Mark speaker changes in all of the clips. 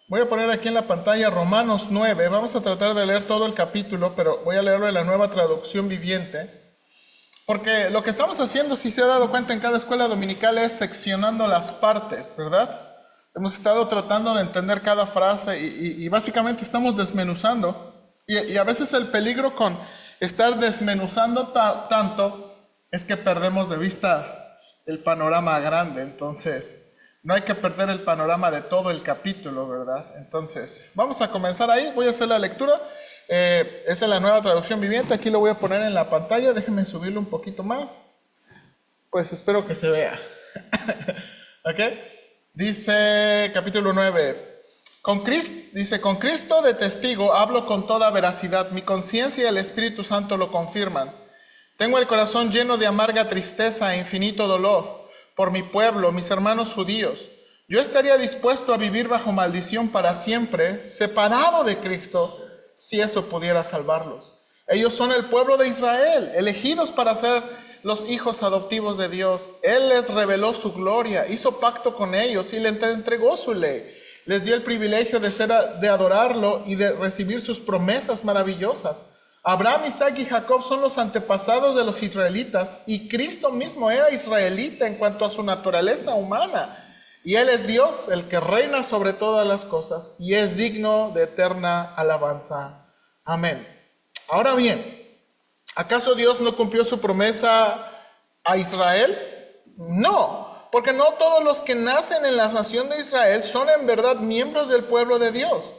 Speaker 1: Voy a poner aquí en la pantalla Romanos 9. Vamos a tratar de leer todo el capítulo, pero voy a leerlo en la Nueva Traducción Viviente. Porque lo que estamos haciendo, si se ha dado cuenta en cada escuela dominical, es seccionando las partes, ¿verdad? Hemos estado tratando de entender cada frase y básicamente estamos desmenuzando. Y a veces el peligro con estar desmenuzando tanto es que perdemos de vista el panorama grande. Entonces, no hay que perder el panorama de todo el capítulo, ¿verdad? Entonces, vamos a comenzar ahí. Voy a hacer la lectura. Esa es la Nueva Traducción Viviente. Aquí lo voy a poner en la pantalla. Déjenme subirlo un poquito más. Pues espero que se vea. ¿Ok? Dice capítulo 9. Con Cristo de testigo hablo con toda veracidad. Mi conciencia y el Espíritu Santo lo confirman. Tengo el corazón lleno de amarga tristeza e infinito dolor por mi pueblo, mis hermanos judíos. Yo estaría dispuesto a vivir bajo maldición para siempre, separado de Cristo, si eso pudiera salvarlos. Ellos son el pueblo de Israel, elegidos para ser los hijos adoptivos de Dios. Él les reveló su gloria, hizo pacto con ellos y les entregó su ley. Les dio el privilegio de adorarlo y de recibir sus promesas maravillosas. Abraham, Isaac y Jacob son los antepasados de los israelitas y Cristo mismo era israelita en cuanto a su naturaleza humana. Y Él es Dios, el que reina sobre todas las cosas y es digno de eterna alabanza. Amén. Ahora bien, ¿acaso Dios no cumplió su promesa a Israel? No, porque no todos los que nacen en la nación de Israel son en verdad miembros del pueblo de Dios.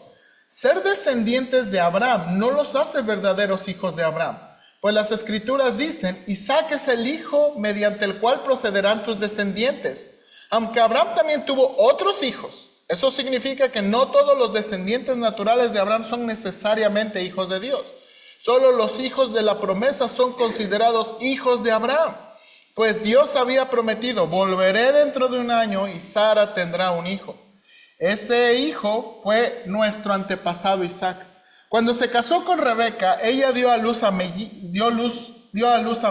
Speaker 1: Ser descendientes de Abraham no los hace verdaderos hijos de Abraham, pues las Escrituras dicen, Isaac es el hijo mediante el cual procederán tus descendientes. Aunque Abraham también tuvo otros hijos, eso significa que no todos los descendientes naturales de Abraham son necesariamente hijos de Dios. Solo los hijos de la promesa son considerados hijos de Abraham, pues Dios había prometido, volveré dentro de un año y Sara tendrá un hijo. Ese hijo fue nuestro antepasado Isaac. Cuando se casó con Rebeca, ella dio a luz a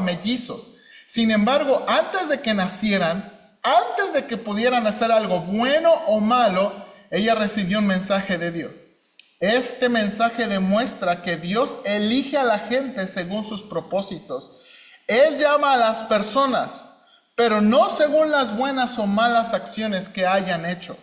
Speaker 1: mellizos. Sin embargo, antes de que nacieran, antes de que pudieran hacer algo bueno o malo, ella recibió un mensaje de Dios. Este mensaje demuestra que Dios elige a la gente según sus propósitos. Él llama a las personas, pero no según las buenas o malas acciones que hayan hecho.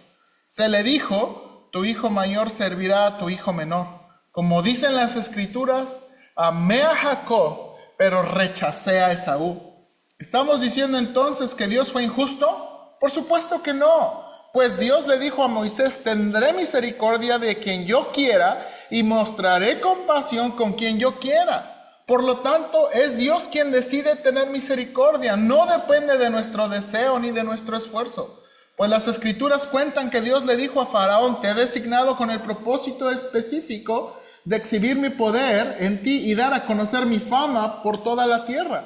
Speaker 1: Se le dijo, tu hijo mayor servirá a tu hijo menor. Como dicen las Escrituras, amé a Jacob, pero rechacé a Esaú. ¿Estamos diciendo entonces que Dios fue injusto? Por supuesto que no. Pues Dios le dijo a Moisés, tendré misericordia de quien yo quiera y mostraré compasión con quien yo quiera. Por lo tanto, es Dios quien decide tener misericordia. No depende de nuestro deseo ni de nuestro esfuerzo. Pues las Escrituras cuentan que Dios le dijo a Faraón, te he designado con el propósito específico de exhibir mi poder en ti y dar a conocer mi fama por toda la tierra.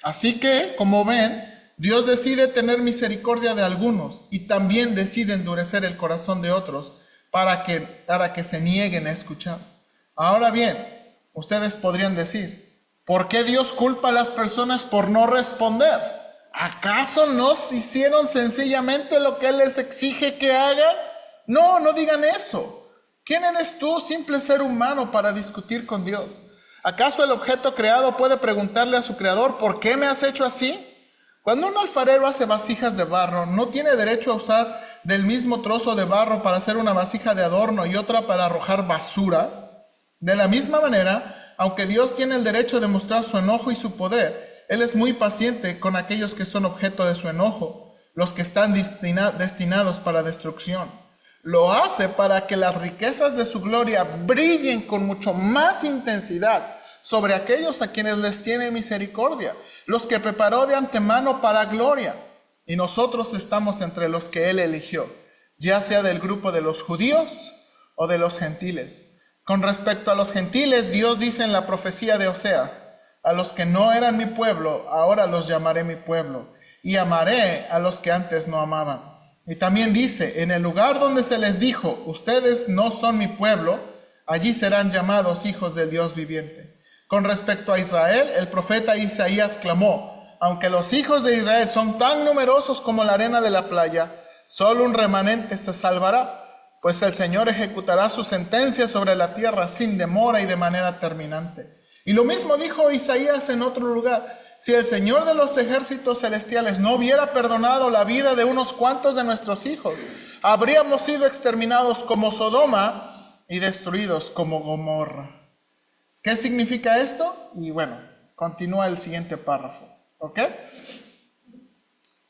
Speaker 1: Así que, como ven, Dios decide tener misericordia de algunos y también decide endurecer el corazón de otros para que se nieguen a escuchar. Ahora bien, ustedes podrían decir, ¿por qué Dios culpa a las personas por no responder? ¿Acaso no hicieron sencillamente lo que Él les exige que hagan? No, no digan eso. ¿Quién eres tú, simple ser humano, para discutir con Dios? ¿Acaso el objeto creado puede preguntarle a su creador, ¿por qué me has hecho así? Cuando un alfarero hace vasijas de barro, no tiene derecho a usar del mismo trozo de barro para hacer una vasija de adorno y otra para arrojar basura. De la misma manera, aunque Dios tiene el derecho de mostrar su enojo y su poder, Él es muy paciente con aquellos que son objeto de su enojo, los que están destinados para destrucción. Lo hace para que las riquezas de su gloria brillen con mucho más intensidad sobre aquellos a quienes les tiene misericordia, los que preparó de antemano para gloria. Y nosotros estamos entre los que Él eligió, ya sea del grupo de los judíos o de los gentiles. Con respecto a los gentiles, Dios dice en la profecía de Oseas, a los que no eran mi pueblo, ahora los llamaré mi pueblo, y amaré a los que antes no amaban. Y también dice, en el lugar donde se les dijo, ustedes no son mi pueblo, allí serán llamados hijos del Dios viviente. Con respecto a Israel, el profeta Isaías clamó, aunque los hijos de Israel son tan numerosos como la arena de la playa, solo un remanente se salvará. pues el Señor ejecutará su sentencia sobre la tierra sin demora y de manera terminante. Y lo mismo dijo Isaías en otro lugar: si el Señor de los ejércitos celestiales no hubiera perdonado la vida de unos cuantos de nuestros hijos, habríamos sido exterminados como Sodoma y destruidos como Gomorra. ¿Qué significa esto? Y bueno, continúa el siguiente párrafo, ¿ok?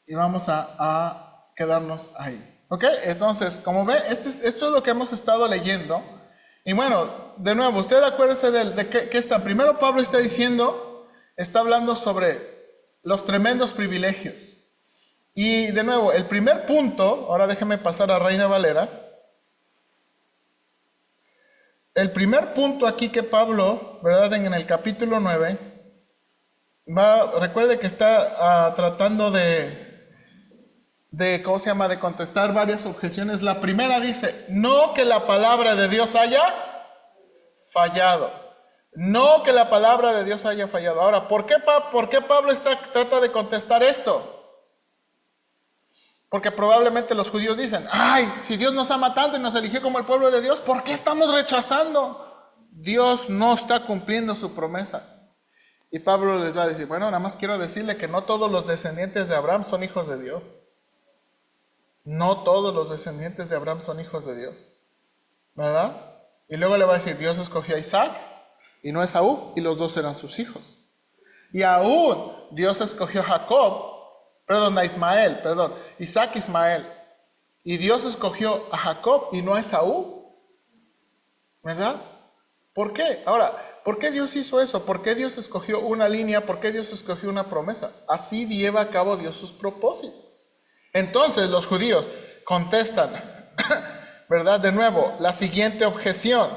Speaker 1: Y vamos a quedarnos ahí, ¿ok? Entonces, como ve, esto es lo que hemos estado leyendo. Y bueno, de nuevo, usted acuérdese de que está. Primero Pablo está diciendo, está hablando sobre los tremendos privilegios. Y de nuevo, el primer punto, ahora déjeme pasar a Reina Valera. El primer punto aquí que Pablo, ¿verdad? En el capítulo 9, recuerde que está tratando ¿cómo se llama? De contestar varias objeciones. La primera dice, no que la palabra de Dios haya fallado. No que la palabra de Dios haya fallado. Ahora, ¿por qué Pablo trata de contestar esto? Porque probablemente los judíos dicen, ay, si Dios nos ama tanto y nos eligió como el pueblo de Dios, ¿por qué estamos rechazando? Dios no está cumpliendo su promesa. Y Pablo les va a decir, bueno, nada más quiero decirle que no todos los descendientes de Abraham son hijos de Dios. No todos los descendientes de Abraham son hijos de Dios, ¿verdad? Y luego le va a decir, Dios escogió a Isaac y no a Esaú, y los dos eran sus hijos. Y aún Dios escogió a Isaac e Ismael. Y Dios escogió a Jacob y no a Esaú, ¿verdad? ¿Por qué? Ahora, ¿por qué Dios hizo eso? ¿Por qué Dios escogió una línea? ¿Por qué Dios escogió una promesa? Así lleva a cabo Dios sus propósitos. Entonces los judíos contestan, ¿verdad? De nuevo, la siguiente objeción.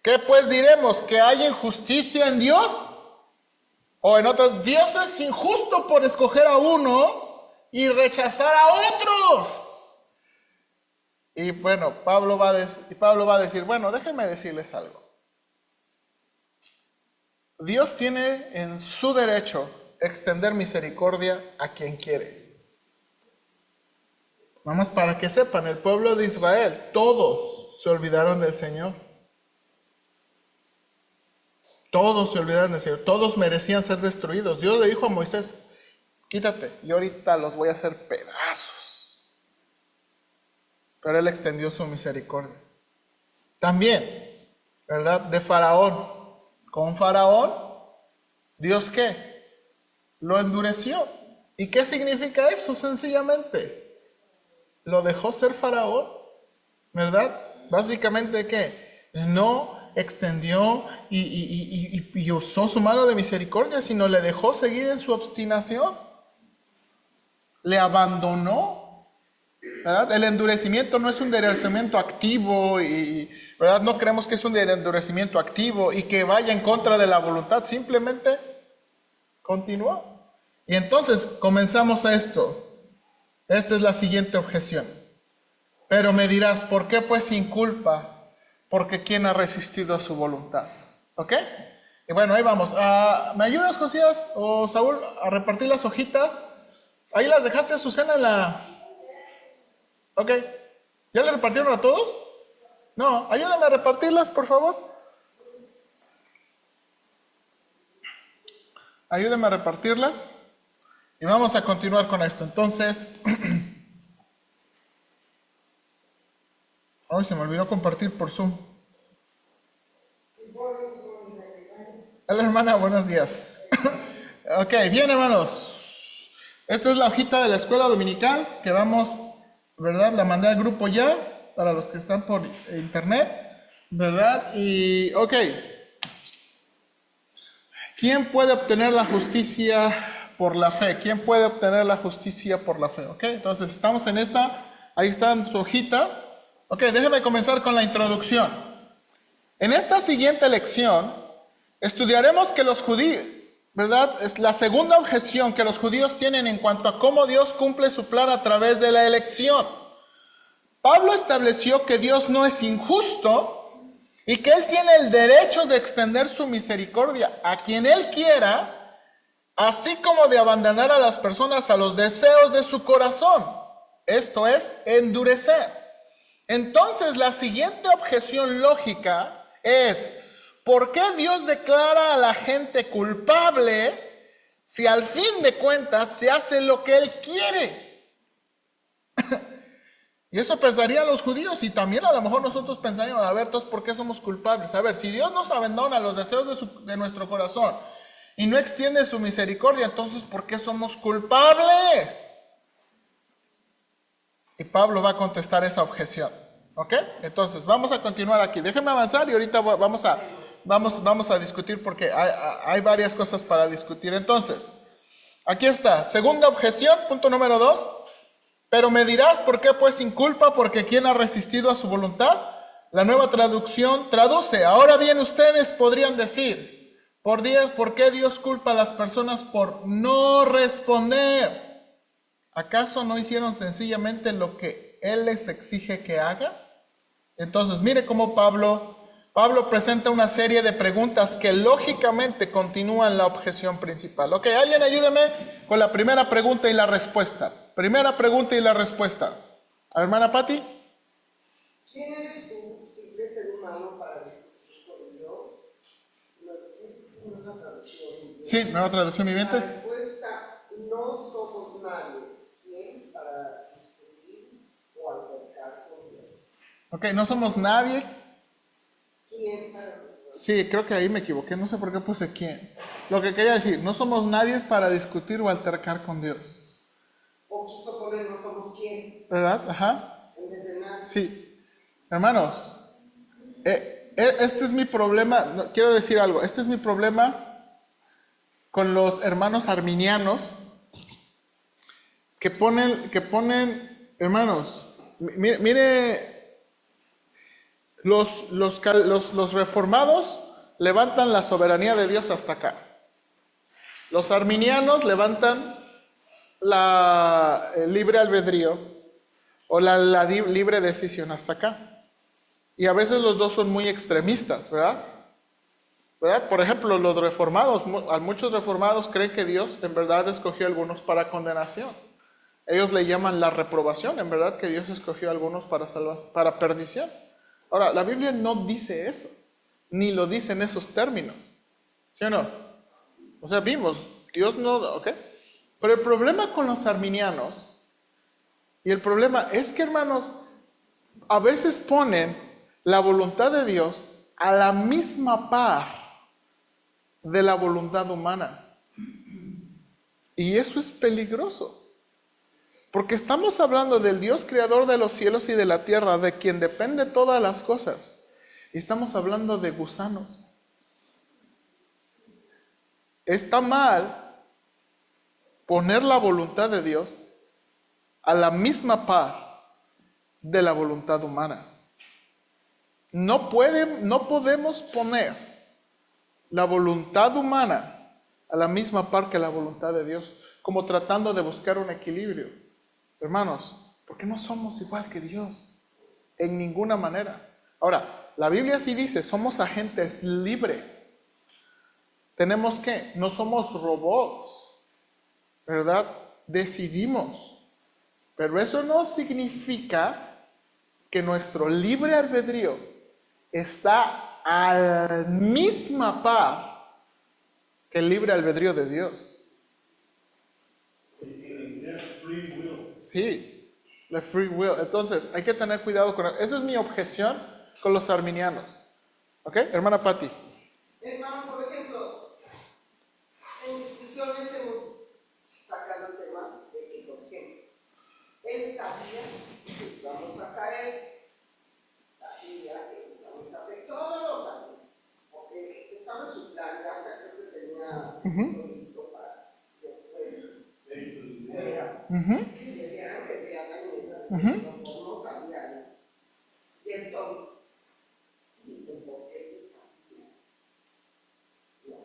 Speaker 1: ¿Qué pues diremos? ¿Que hay injusticia en Dios? O en otras, Dios es injusto por escoger a unos y rechazar a otros. Y bueno, Pablo va a decir, bueno, déjenme decirles algo. Dios tiene en su derecho extender misericordia a quien quiere. Vamos, para que sepan, el pueblo de Israel, todos se olvidaron del Señor. Todos se olvidaron del Señor, todos merecían ser destruidos. Dios le dijo a Moisés, quítate, yo ahorita los voy a hacer pedazos. Pero Él extendió su misericordia. También, ¿verdad? De Faraón. Con Faraón, ¿Dios qué? Lo endureció. ¿Y qué significa eso? Sencillamente, lo dejó ser Faraón, ¿verdad? Básicamente, ¿qué? No extendió y usó su mano de misericordia, sino le dejó seguir en su obstinación. Le abandonó, ¿verdad? El endurecimiento no es un endurecimiento activo, ¿verdad? No creemos que es un endurecimiento activo y que vaya en contra de la voluntad, simplemente continuó. Y entonces comenzamos a esto. Esta es la siguiente objeción. Pero me dirás, ¿por qué pues sin culpa? Porque ¿quién ha resistido a su voluntad? ¿Ok? Y bueno, ahí vamos. ¿Me ayudas, Josías o Saúl, a repartir las hojitas? Ahí las dejaste, Azucena, en la... Ok. ¿Ya le repartieron a todos? No, ayúdame a repartirlas, por favor. Ayúdame a repartirlas. Y vamos a continuar con esto. Entonces... Ay, se me olvidó compartir por Zoom. Hola, hermana, buenos días. Ok, bien, hermanos. Esta es la hojita de la escuela dominical que vamos, ¿verdad? La mandé al grupo ya, para los que están por internet, ¿verdad? Y, ok. ¿Quién puede obtener la justicia por la fe? ¿Quién puede obtener la justicia por la fe? Ok, entonces estamos en esta, ahí está en su hojita. Ok, déjeme comenzar con la introducción. En esta siguiente lección, estudiaremos que los judíos, ¿verdad? Es la segunda objeción que los judíos tienen en cuanto a cómo Dios cumple su plan a través de la elección. Pablo estableció que Dios no es injusto y que Él tiene el derecho de extender su misericordia a quien Él quiera, así como de abandonar a las personas a los deseos de su corazón. esto es, endurecer. Entonces, la siguiente objeción lógica es, ¿por qué Dios declara a la gente culpable si al fin de cuentas se hace lo que Él quiere? Y eso pensarían los judíos y también a lo mejor nosotros pensaríamos, a ver, entonces, ¿por qué somos culpables? A ver, si Dios nos abandona los deseos de nuestro corazón y no extiende su misericordia, entonces, ¿por qué somos culpables? Y Pablo va a contestar esa objeción. ¿Ok? Entonces, vamos a continuar aquí. Déjenme avanzar y ahorita vamos a discutir porque hay varias cosas para discutir. Entonces, aquí está. Segunda objeción, punto número 2. Pero me dirás, ¿por qué pues sin culpa? Porque ¿quién ha resistido a su voluntad? La Nueva Traducción traduce. Ahora bien, ustedes podrían decir, ¿por qué Dios culpa a las personas por no responder? ¿Acaso no hicieron sencillamente lo que Él les exige que haga? Entonces, mire cómo Pablo presenta una serie de preguntas que lógicamente continúan la objeción principal. Ok, alguien ayúdeme con la primera pregunta y la respuesta. Primera pregunta y la respuesta. ¿A hermana Patti?
Speaker 2: ¿Quién eres tú, simple ser humano, para discutir con Dios? Nueva traducción.
Speaker 1: Sí, Nueva Traducción Viviente.
Speaker 2: La respuesta, no somos nadie. ¿Quién para discutir o altercar con Dios?
Speaker 1: Ok, no somos nadie.
Speaker 2: ¿Quién para discutir?
Speaker 1: Sí, creo que ahí me equivoqué, no sé por qué puse quién. Lo que quería decir, no somos nadie para discutir o altercar con Dios.
Speaker 2: O quiso poner no somos quién.
Speaker 1: ¿Verdad? Ajá.
Speaker 2: En vez de nadie.
Speaker 1: Sí. Hermanos, este es mi problema, quiero decir algo, este es mi problema con los hermanos arminianos que ponen, hermanos, mire, los reformados levantan la soberanía de Dios hasta acá. Los arminianos levantan el libre albedrío o la libre decisión hasta acá. Y a veces los dos son muy extremistas, ¿verdad? Por ejemplo, los reformados, muchos reformados creen que Dios en verdad escogió a algunos para condenación. Ellos le llaman la reprobación, en verdad que Dios escogió a algunos para perdición. Ahora, la Biblia no dice eso, ni lo dice en esos términos, ¿sí o no? O sea, vimos, Dios no, ¿ok? Pero el problema con los arminianos, y el problema es que, hermanos, a veces ponen la voluntad de Dios a la misma par de la voluntad humana. Y eso es peligroso. Porque estamos hablando del Dios creador de los cielos y de la tierra, de quien depende todas las cosas. Y estamos hablando de gusanos. Está mal poner la voluntad de Dios a la misma par de la voluntad humana. No podemos poner la voluntad humana a la misma par que la voluntad de Dios, como tratando de buscar un equilibrio. Hermanos, ¿por qué no somos igual que Dios? En ninguna manera. Ahora, la Biblia sí dice, somos agentes libres. Tenemos que, no somos robots, ¿verdad? Decidimos. Pero eso no significa que nuestro libre albedrío está a la misma par que el libre albedrío de Dios. Sí, la free will. Entonces, hay que tener cuidado con eso. Esa es mi objeción con los arminianos. ¿Ok? Hermana Patti.
Speaker 2: Hermano, por ejemplo, en discusiones hemos sacado el tema de que, por ejemplo, él sabía que íbamos a caer, sabía que íbamos a caer, todos lo sabían, porque estaba en su plan, ya hasta creo que tenía todo listo para después. Si le dieran que se hagan esas, no sabían. Y entonces, dicen, ¿por qué se sabía? No.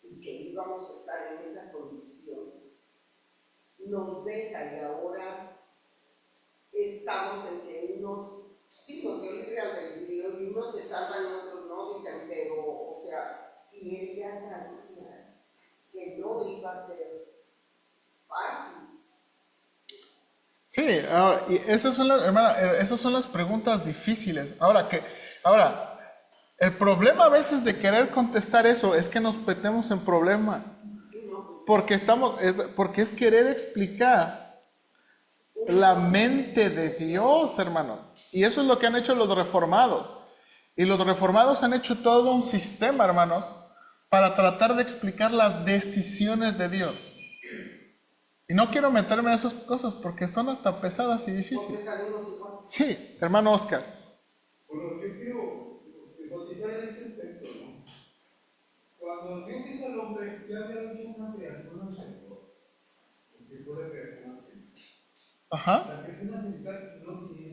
Speaker 2: Y que íbamos a estar en esa condición, nos deja y ahora estamos en que unos, sí, nos dio libre albedrío y unos se salvan y otros no, dicen, pero, o sea, si él ya sabía que no iba a ser fácil.
Speaker 1: Sí, y esas son las preguntas difíciles. Ahora, el problema a veces de querer contestar eso es que nos metemos en problema. Porque es querer explicar la mente de Dios, hermanos. Y eso es lo que han hecho los reformados. Y los reformados han hecho todo un sistema, hermanos, para tratar de explicar las decisiones de Dios. Y no quiero meterme en esas cosas porque son hasta pesadas y difíciles. Sí, hermano Oscar.
Speaker 3: Bueno, yo quiero enfatizar en este aspecto, ¿no? Cuando Dios hizo al hombre, ya había hecho una creación anterior, que fue la creación angelical.
Speaker 1: Ajá.
Speaker 3: La creación angelical no tiene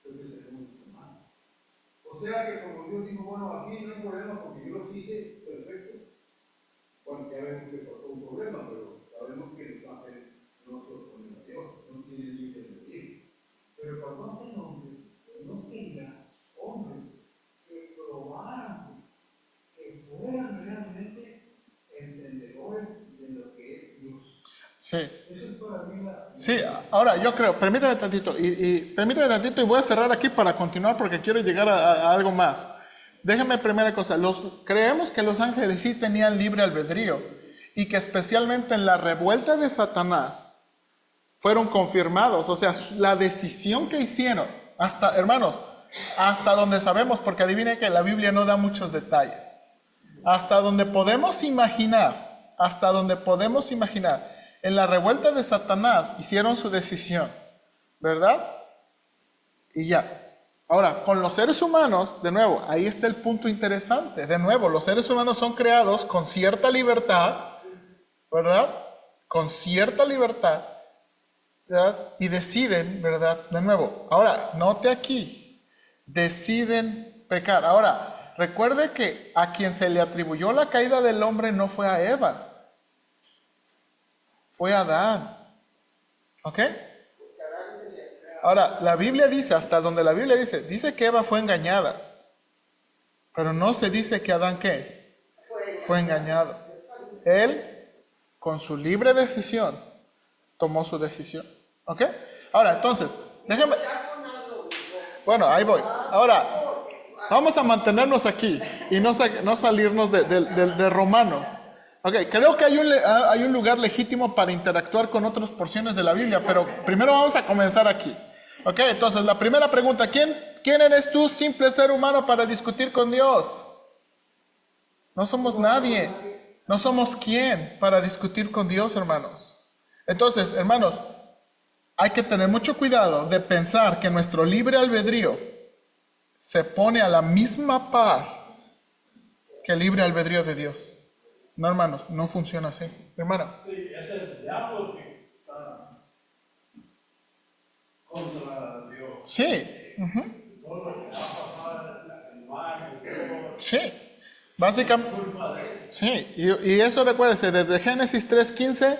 Speaker 3: lo que tenemos humanos. O sea que como Dios dijo, bueno, aquí no hay problema porque yo los hice perfectos. Bueno, ya vemos que pasó un problema, pero sabemos que los ángeles no se oponen a Dios, no tienen libre albedrío. Pero cuando hacen hombres, Dios quería hombres que probaran, que fueran realmente entendedores de lo que es Dios.
Speaker 1: Sí.
Speaker 3: Eso es para mí la...
Speaker 1: Sí, ahora yo creo, permítame tantito, y voy a cerrar aquí para continuar porque quiero llegar a algo más. Déjame primera cosa, creemos que los ángeles sí tenían libre albedrío y que especialmente en la revuelta de Satanás fueron confirmados, o sea, la decisión que hicieron, hermanos, hasta donde sabemos, porque adivinen que la Biblia no da muchos detalles, hasta donde podemos imaginar, en la revuelta de Satanás hicieron su decisión, ¿verdad? Y ya. Ahora, con los seres humanos, de nuevo, ahí está el punto interesante. De nuevo, los seres humanos son creados con cierta libertad, ¿verdad? Con cierta libertad, ¿verdad? Y deciden, ¿verdad? De nuevo. Ahora, note aquí, deciden pecar. Ahora, recuerde que a quien se le atribuyó la caída del hombre no fue a Eva, fue a Adán. ¿Ok? Ahora, la Biblia dice, hasta donde la Biblia dice que Eva fue engañada. Pero no se dice que Adán, ¿qué? Fue engañado. Él, con su libre decisión, tomó su decisión. ¿Ok? Ahora, entonces, déjame... Bueno, ahí voy. Ahora, vamos a mantenernos aquí y no salirnos de Romanos. Ok, creo que hay un lugar legítimo para interactuar con otras porciones de la Biblia, pero primero vamos a comenzar aquí. Ok, entonces la primera pregunta, ¿quién eres tú, simple ser humano, para discutir con Dios? No somos nadie. No somos quién para discutir con Dios, hermanos. Entonces, hermanos, hay que tener mucho cuidado de pensar que nuestro libre albedrío se pone a la misma par que el libre albedrío de Dios. No, hermanos, no funciona así. Hermano.
Speaker 3: Sí, es el diablo que está contra Dios.
Speaker 1: Sí.
Speaker 3: Todo lo que ha pasado en el mar,
Speaker 1: sí. Básicamente. Sí, y eso recuérdese, desde Génesis 3:15,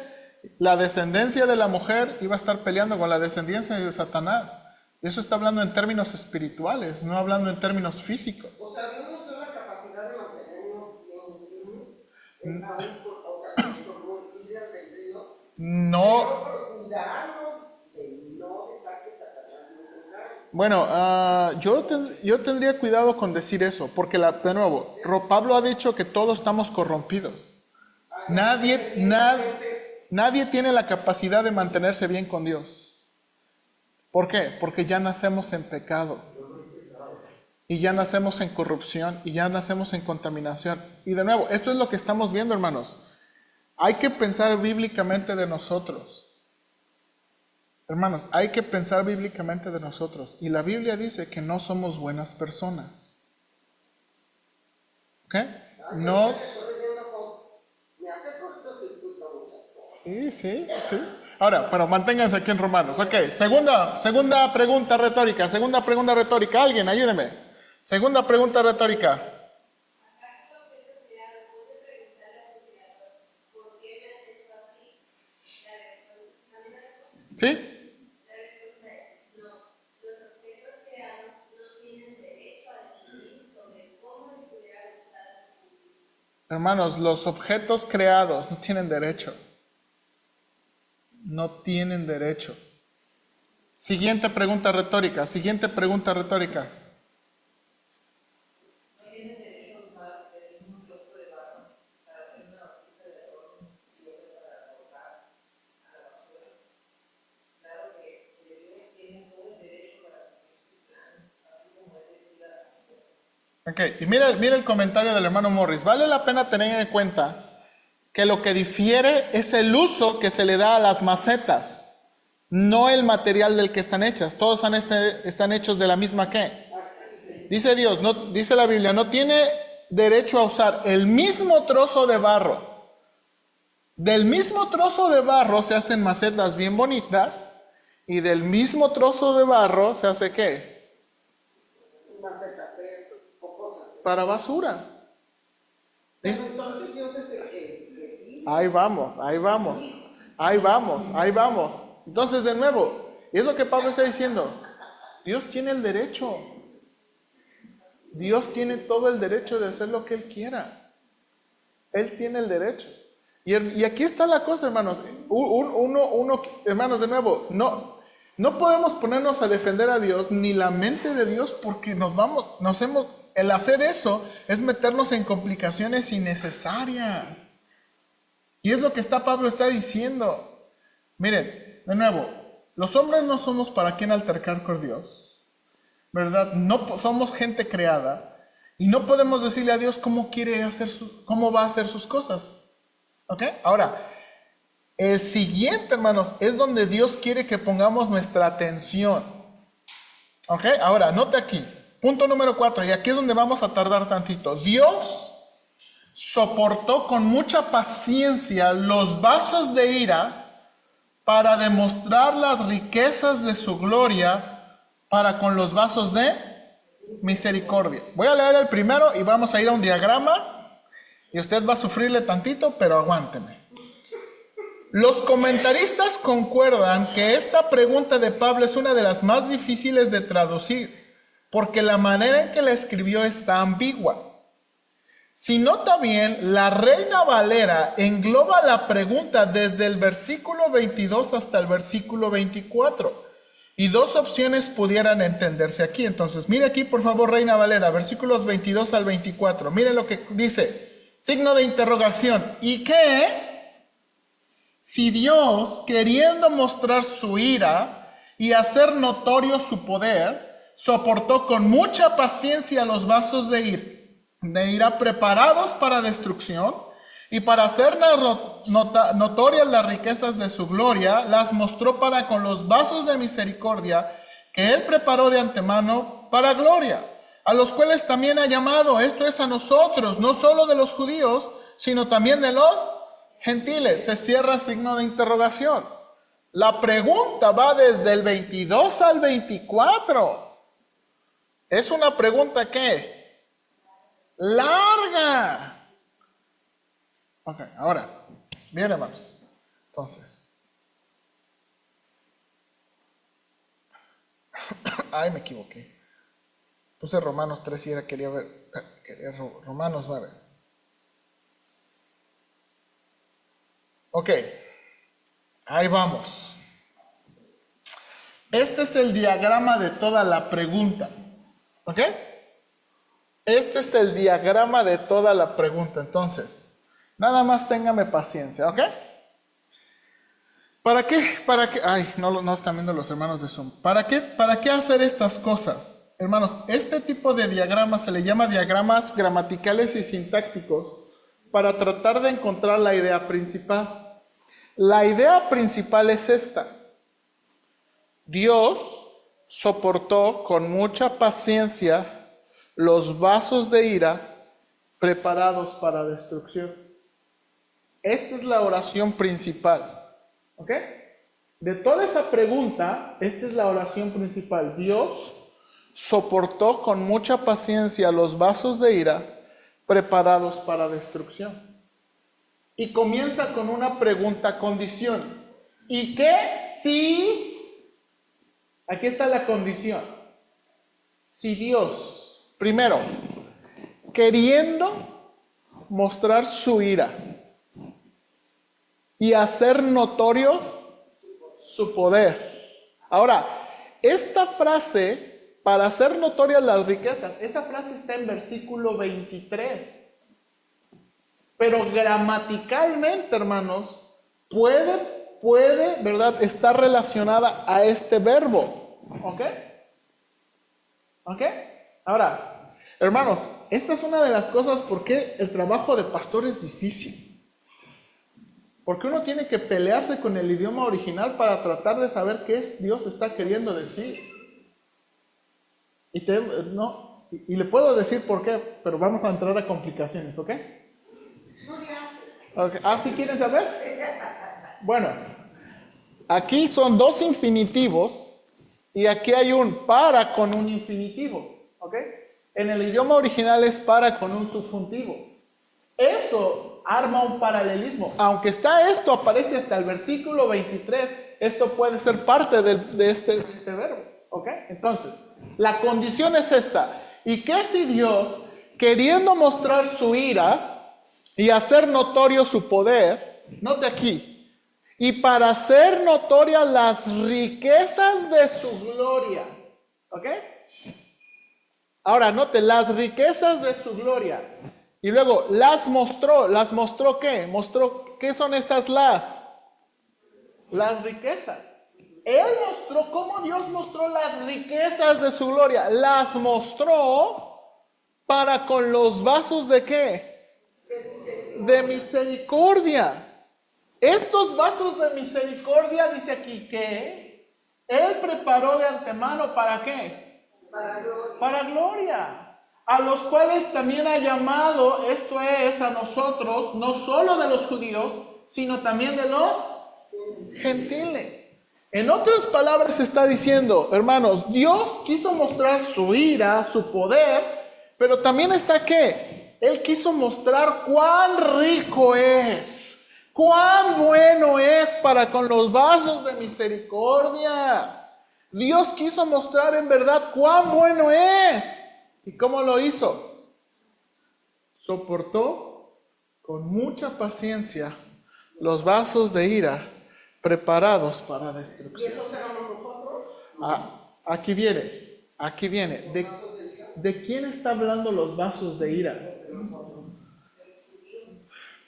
Speaker 1: la descendencia de la mujer iba a estar peleando con la descendencia de Satanás. Eso está hablando en términos espirituales, no hablando en términos físicos.
Speaker 2: O sea, Dios nos da la capacidad de mantenernos bien firmes, o sea, con libre albedrío,
Speaker 1: no.
Speaker 2: pero cuidarnos de no dejar que Satanás nos engañe.
Speaker 1: Bueno, yo tendría cuidado con decir eso, porque de nuevo, Pablo ha dicho que todos estamos corrompidos. Nadie tiene la capacidad de mantenerse bien con Dios. ¿Por qué? Porque ya nacemos en pecado. Y ya nacemos en corrupción. Y ya nacemos en contaminación. Y de nuevo, esto es lo que estamos viendo, hermanos. Hay que pensar bíblicamente de nosotros. Hermanos, hay que pensar bíblicamente de nosotros. Y la Biblia dice que no somos buenas personas. ¿Ok? No. Sí. Ahora, pero manténganse aquí en Romanos. Ok, segunda pregunta retórica. Alguien, ayúdeme. Segunda pregunta retórica. ¿Sí? Hermanos, los objetos creados no tienen derecho. No tienen derecho. Siguiente pregunta retórica, siguiente pregunta retórica. Ok, y mira el comentario del hermano Morris. Vale la pena tener en cuenta que lo que difiere es el uso que se le da a las macetas, no el material del que están hechas. Todos están hechos de la misma ¿qué? Dice Dios, no, dice la Biblia, no tiene derecho a usar el mismo trozo de barro. Del mismo trozo de barro se hacen macetas bien bonitas y del mismo trozo de barro se hace ¿qué? Para basura.
Speaker 2: Entonces Dios es el que sí.
Speaker 1: Ahí vamos. Entonces, de nuevo, es lo que Pablo está diciendo. Dios tiene el derecho. Dios tiene todo el derecho de hacer lo que Él quiera. Él tiene el derecho. Y aquí está la cosa, hermanos. Hermanos, de nuevo, no podemos ponernos a defender a Dios ni la mente de Dios porque el hacer eso es meternos en complicaciones innecesarias. Y es lo que Pablo está diciendo. Miren, de nuevo, los hombres no somos para quien altercar con Dios, ¿verdad? No somos gente creada y no podemos decirle a Dios cómo va a hacer sus cosas. ¿Ok? Ahora, el siguiente, hermanos, es donde Dios quiere que pongamos nuestra atención. ¿Ok? Ahora, note aquí. Punto número 4, y aquí es donde vamos a tardar tantito. Dios soportó con mucha paciencia los vasos de ira para demostrar las riquezas de su gloria para con los vasos de misericordia. Voy a leer el primero y vamos a ir a un diagrama y usted va a sufrirle tantito, pero aguánteme. Los comentaristas concuerdan que esta pregunta de Pablo es una de las más difíciles de traducir porque la manera en que la escribió está ambigua. Si nota bien, la Reina Valera engloba la pregunta desde el versículo 22 hasta el versículo 24. Y dos opciones pudieran entenderse aquí. Entonces, mire aquí, por favor, Reina Valera, versículos 22 al 24. Mire lo que dice. Signo de interrogación. ¿Y qué? Si Dios, queriendo mostrar su ira y hacer notorio su poder, soportó con mucha paciencia los vasos de ira preparados para destrucción, y para hacer notorias las riquezas de su gloria, las mostró para con los vasos de misericordia que Él preparó de antemano para gloria, a los cuales también ha llamado, esto es a nosotros, no solo de los judíos, sino también de los gentiles. Se cierra signo de interrogación. La pregunta va desde el 22 al 24. Es una pregunta ¿qué? Larga. Ok, ahora, bien, hermanos. Entonces, ay, me equivoqué. Puse Romanos 3 y quería Romanos 9. Ok, ahí vamos. Este es el diagrama de toda la pregunta. ¿Ok? Este es el diagrama de toda la pregunta. Entonces, nada más téngame paciencia, ¿ok? ¿Para qué? Ay, no están viendo los hermanos de Zoom. ¿Para qué hacer estas cosas? Hermanos, este tipo de diagramas se le llama diagramas gramaticales y sintácticos para tratar de encontrar la idea principal. La idea principal es esta. Dios soportó con mucha paciencia los vasos de ira preparados para destrucción. Esta es la oración principal. ¿Ok? De toda esa pregunta, esta es la oración principal. Dios soportó con mucha paciencia los vasos de ira preparados para destrucción. Y comienza con una pregunta condición. ¿Y qué si? Aquí está la condición. Si Dios, primero, queriendo mostrar su ira y hacer notorio su poder. Ahora, esta frase, para hacer notorias las riquezas, esa frase está en versículo 23. Pero gramaticalmente, hermanos, puede, ¿verdad?, estar relacionada a este verbo. ¿Ok? ¿Ok? Ahora, hermanos, esta es una de las cosas por qué el trabajo de pastor es difícil. Porque uno tiene que pelearse con el idioma original para tratar de saber qué es Dios está queriendo decir. Y le puedo decir por qué, pero vamos a entrar a complicaciones, ¿ok? Okay. ¿Ah, sí quieren saber? Bueno, aquí son dos infinitivos y aquí hay un para con un infinitivo, ¿ok? En el idioma original es para con un subjuntivo. Eso arma un paralelismo. Aunque está esto, aparece hasta el versículo 23, esto puede ser parte de este verbo, ¿ok? Entonces, la condición es esta. ¿Y qué si Dios, queriendo mostrar su ira y hacer notorio su poder, note aquí, y para hacer notorias las riquezas de su gloria, ¿ok? Ahora, note, las riquezas de su gloria. Y luego, las mostró ¿qué? Mostró, ¿qué son estas las riquezas? Él mostró, ¿cómo Dios mostró las riquezas de su gloria? Las mostró para con los vasos de ¿qué? De misericordia. Estos vasos de misericordia, dice aquí, que Él preparó de antemano, ¿para qué? Para gloria. A los cuales también ha llamado, esto es, a nosotros, no solo de los judíos, sino también de los gentiles. En otras palabras está diciendo, hermanos, Dios quiso mostrar su ira, su poder, pero también está ¿qué? Él quiso mostrar cuán rico es, cuán bueno es para con los vasos de misericordia. Dios quiso mostrar en verdad cuán bueno es. ¿Y cómo lo hizo? Soportó con mucha paciencia los vasos de ira preparados para destrucción.
Speaker 2: ¿Y eso éramos nosotros?
Speaker 1: Aquí viene. ¿De quién está hablando los vasos de ira?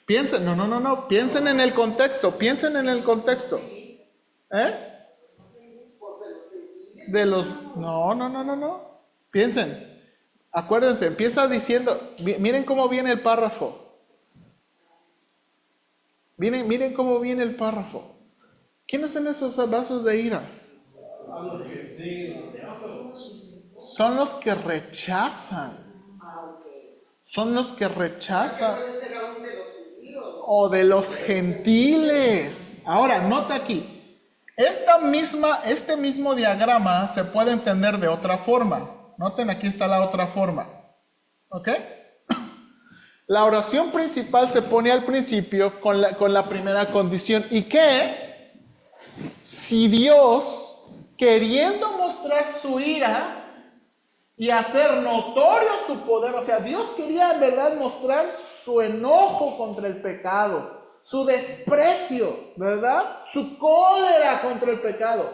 Speaker 1: Piensen, no, piensen en el contexto. No. Piensen. Acuérdense, empieza diciendo, miren cómo viene el párrafo. Miren cómo viene el párrafo. ¿Quiénes son esos vasos de ira? Son los que rechazan. Son los que rechazan. O de los gentiles. Ahora, nota aquí. Este mismo diagrama se puede entender de otra forma. Noten, aquí está la otra forma. ¿Ok? La oración principal se pone al principio con la primera condición. ¿Y qué? Si Dios, queriendo mostrar su ira y hacer notorio su poder, o sea, Dios quería en verdad mostrar su enojo contra el pecado, su desprecio, ¿verdad? Su cólera contra el pecado.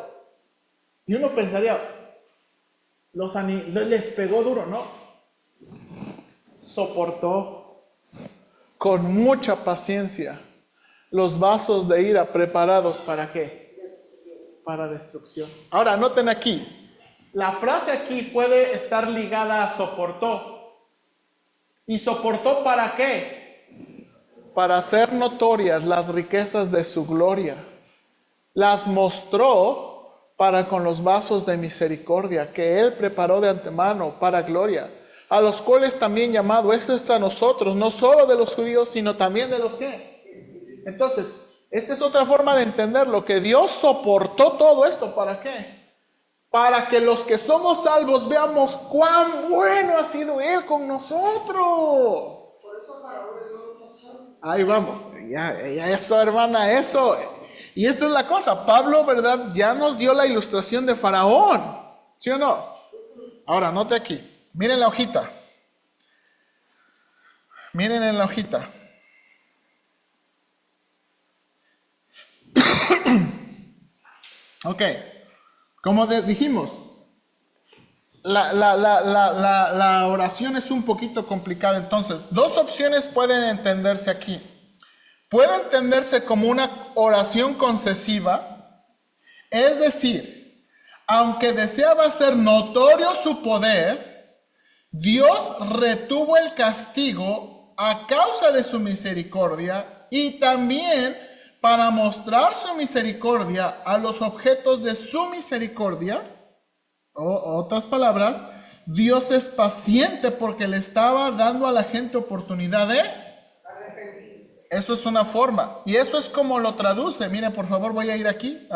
Speaker 1: Y uno pensaría, les pegó duro, ¿no? Soportó con mucha paciencia los vasos de ira preparados ¿para qué? Para destrucción. Ahora, noten aquí, la frase aquí puede estar ligada a soportó. ¿Y soportó para qué? Para hacer notorias las riquezas de su gloria. Las mostró para con los vasos de misericordia que Él preparó de antemano para gloria, a los cuales también llamado, eso es a nosotros, no solo de los judíos, sino también de los ¿qué? Entonces, esta es otra forma de entenderlo, que Dios soportó todo esto, ¿para qué? Para que los que somos salvos veamos cuán bueno ha sido Él con nosotros. Ahí vamos, ya eso, hermana, eso. Y esta es la cosa, Pablo, ¿verdad? Ya nos dio la ilustración de Faraón, ¿sí o no? Ahora, note aquí, miren la hojita. Miren en la hojita. Ok, Como dijimos, la oración es un poquito complicada. Entonces, dos opciones pueden entenderse aquí. Puede entenderse como una oración concesiva, es decir, aunque deseaba hacer notorio su poder, Dios retuvo el castigo a causa de su misericordia y también para mostrar su misericordia a los objetos de su misericordia. O otras palabras, Dios es paciente porque le estaba dando a la gente oportunidad de
Speaker 2: arrepentirse.
Speaker 1: Eso es una forma. Y eso es como lo traduce. Miren, por favor, voy a ir aquí.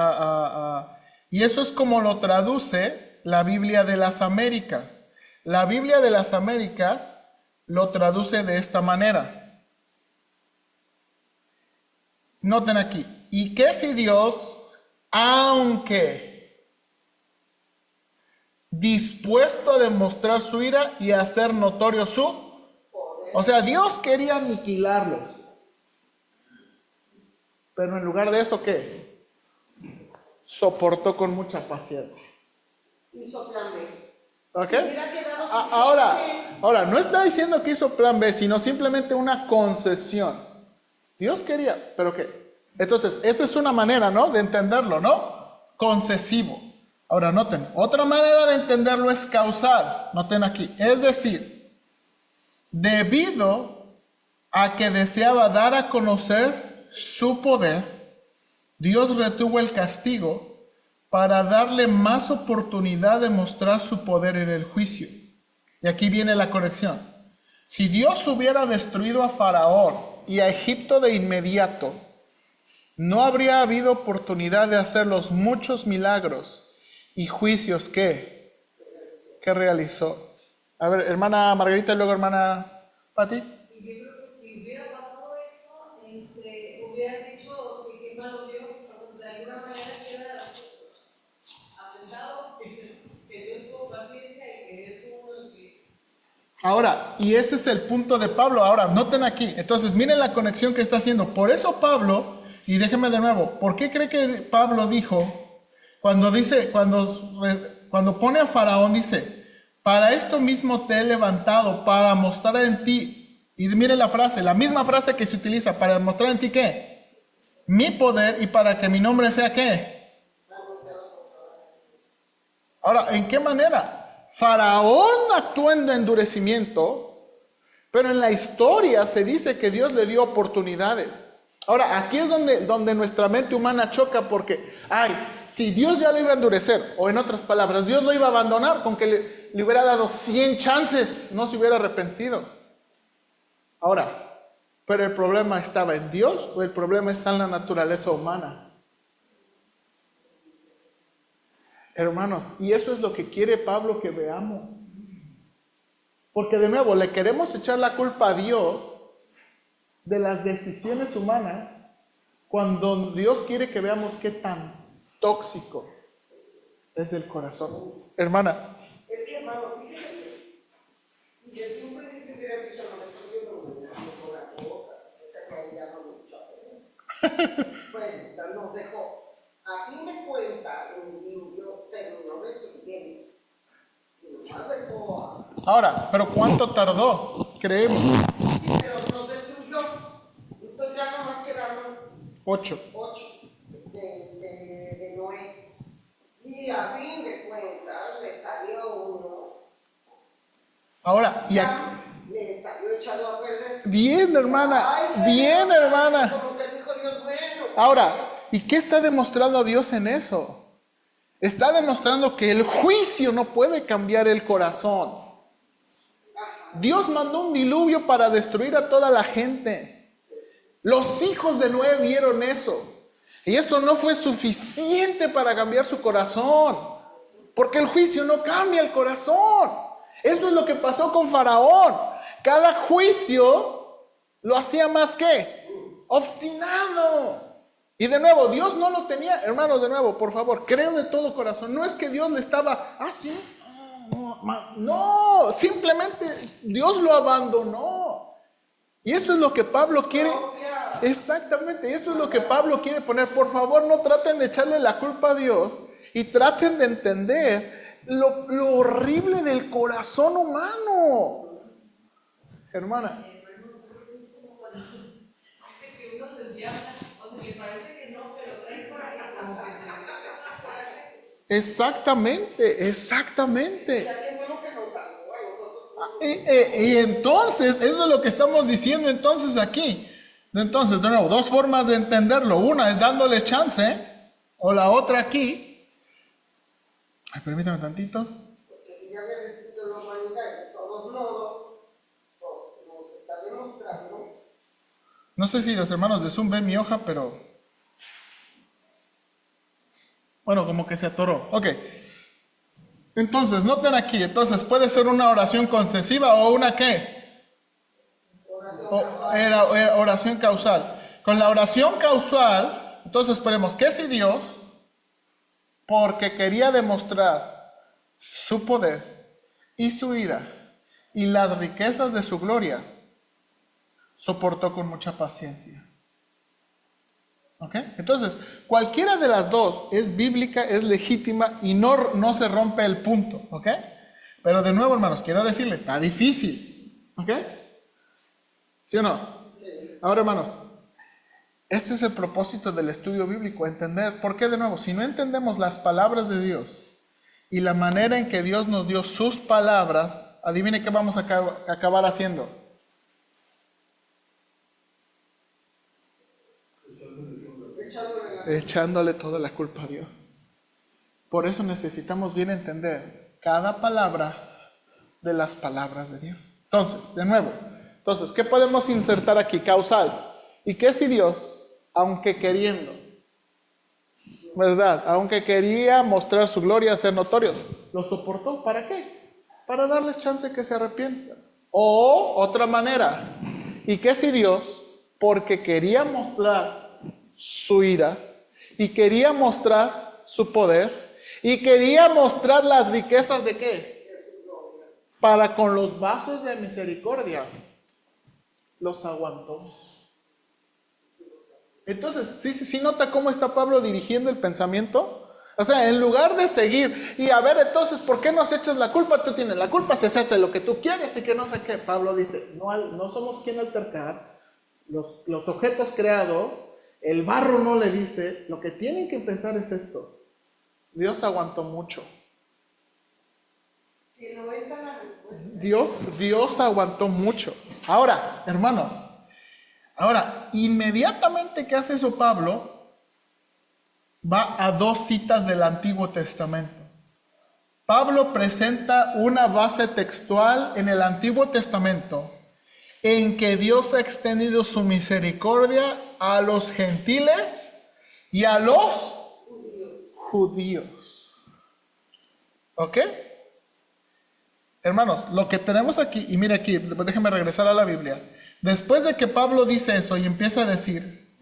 Speaker 1: Y eso es como lo traduce la Biblia de las Américas. La Biblia de las Américas lo traduce de esta manera. Noten aquí. ¿Y qué si Dios, aunque dispuesto a demostrar su ira y a hacer notorio su
Speaker 2: Poder.
Speaker 1: O sea, Dios quería aniquilarlos. Pero en lugar de eso, ¿qué? Soportó con mucha paciencia.
Speaker 2: Hizo plan B.
Speaker 1: ¿Ok?
Speaker 2: Hubiera quedado sin
Speaker 1: Ahora, no está diciendo que hizo plan B, sino simplemente una concesión. Dios quería, ¿pero qué? Entonces, esa es una manera, ¿no? De entenderlo, ¿no? Concesivo. Ahora, noten, otra manera de entenderlo es causal. Noten aquí, es decir, debido a que deseaba dar a conocer su poder, Dios retuvo el castigo para darle más oportunidad de mostrar su poder en el juicio. Y aquí viene la corrección. Si Dios hubiera destruido a Faraón y a Egipto de inmediato, no habría habido oportunidad de hacer los muchos milagros y juicios que realizó. A ver, hermana Margarita y luego hermana Pati.
Speaker 4: Y yo creo que si hubiera pasado eso, hubiera dicho que malo Dios, de alguna manera queda asentado que Dios tuvo paciencia y que es uno el que...
Speaker 1: Ahora, y ese es el punto de Pablo. Ahora, noten aquí. Entonces, miren la conexión que está haciendo. Por eso Pablo, y déjenme de nuevo, ¿por qué cree que Pablo dijo, cuando pone a Faraón, dice, para esto mismo te he levantado, para mostrar en ti, y miren la frase, la misma frase que se utiliza, para mostrar en ti ¿qué? Mi poder y para que mi nombre sea ¿qué? Ahora, ¿en qué manera? Faraón actuó en endurecimiento, pero en la historia se dice que Dios le dio oportunidades. Ahora, aquí es donde nuestra mente humana choca porque, si Dios ya lo iba a endurecer, o en otras palabras, Dios lo iba a abandonar con que le hubiera dado 100 chances, no se hubiera arrepentido. Ahora, ¿pero el problema estaba en Dios o el problema está en la naturaleza humana? Hermanos, y eso es lo que quiere Pablo que veamos. Porque de nuevo, le queremos echar la culpa a Dios de las decisiones humanas, cuando Dios quiere que veamos qué tan tóxico es el corazón. Hermana.
Speaker 2: Es que, hermano, fíjate, desde un principio hubiera dicho, no me estoy viendo por la cosa, esta que ahí ya no mucho. Bueno, ya nos dejó. A fin de cuentas, el niño terminó destruyendo. Y nos dejó.
Speaker 1: Ahora, ¿pero cuánto tardó? Creemos.
Speaker 2: Sí, pero nos destruyó. Entonces ya nomás quedaron
Speaker 1: 8.
Speaker 2: de Noé. Y a fin de cuentas le salió uno.
Speaker 1: Ahora, y aquí,
Speaker 2: le salió echado a perder.
Speaker 1: bien, hermana, bien, hermana.
Speaker 2: Como que dijo Dios, bueno.
Speaker 1: Ahora, ¿y qué está demostrando Dios en eso? Está demostrando que el juicio no puede cambiar el corazón. Dios mandó un diluvio para destruir a toda la gente. Los hijos de Noé vieron eso. Y eso no fue suficiente para cambiar su corazón. Porque el juicio no cambia el corazón. Eso es lo que pasó con Faraón. Cada juicio lo hacía más ¿qué? Obstinado. Y de nuevo, Dios no lo tenía, hermanos, de nuevo, por favor, creo de todo corazón. No es que Dios le estaba, sí, no, simplemente Dios lo abandonó. Y eso es lo que Pablo quiere, exactamente, eso es lo que Pablo quiere poner. Por favor, no traten de echarle la culpa a Dios y traten de entender lo horrible del corazón humano. Hermana.
Speaker 4: Dice que uno se enviaba, o sea, que parece que no, pero trae por ahí como que se le mete coraje.
Speaker 1: Exactamente.
Speaker 2: Ya que fue lo que nos salvó a nosotros.
Speaker 1: Y entonces, eso es lo que estamos diciendo entonces aquí. Entonces, de nuevo, dos formas de entenderlo. Una es dándole chance, o la otra aquí. Ay, permítame tantito.
Speaker 2: Porque si ya había descrito la humanidad de todos modos, pues, nos está demostrando.
Speaker 1: No sé si los hermanos de Zoom ven mi hoja, pero... Bueno, como que se atoró. Ok. Entonces, noten aquí. Entonces, puede ser una oración concesiva o una ¿qué? Oración causal. Con la oración causal, entonces esperemos que si Dios, porque quería demostrar su poder y su ira y las riquezas de su gloria, soportó con mucha paciencia. ¿Ok? Entonces, cualquiera de las dos es bíblica, es legítima y no se rompe el punto. ¿Ok? Pero de nuevo, hermanos, quiero decirle, está difícil. ¿Ok? ¿Sí o no?
Speaker 2: Sí.
Speaker 1: Ahora, hermanos, este es el propósito del estudio bíblico, entender. ¿Por qué de nuevo? Si no entendemos las palabras de Dios y la manera en que Dios nos dio sus palabras, adivine qué vamos a acabar haciendo. Echándole toda la culpa a Dios. Por eso necesitamos bien entender cada palabra de las palabras de Dios. Entonces, de nuevo, ¿qué podemos insertar aquí? Causal. ¿Y qué si Dios, aunque queriendo, verdad, aunque quería mostrar su gloria, ser notorios, lo soportó? ¿Para qué? Para darles chance que se arrepientan. O otra manera, ¿y qué si Dios, porque quería mostrar su ira y quería mostrar su poder y quería mostrar las riquezas de qué? Para con los vasos de misericordia los aguantó? Entonces, ¿sí nota cómo está Pablo dirigiendo el pensamiento? O sea, en lugar de seguir y a ver, entonces, ¿por qué nos echas la culpa? Tú tienes la culpa, se hace lo que tú quieres y que no sé qué. Pablo dice, no somos quien altercar, los objetos creados, el barro no le dice, lo que tienen que pensar es esto. Dios aguantó mucho.
Speaker 2: Si no está la respuesta.
Speaker 1: Dios aguantó mucho. Ahora, hermanos, inmediatamente que hace eso Pablo, va a dos citas del Antiguo Testamento. Pablo presenta una base textual en el Antiguo Testamento en que Dios ha extendido su misericordia a los gentiles y a los judíos. ¿Ok? Hermanos, lo que tenemos aquí, y mire aquí, déjenme regresar a la Biblia. Después de que Pablo dice eso y empieza a decir,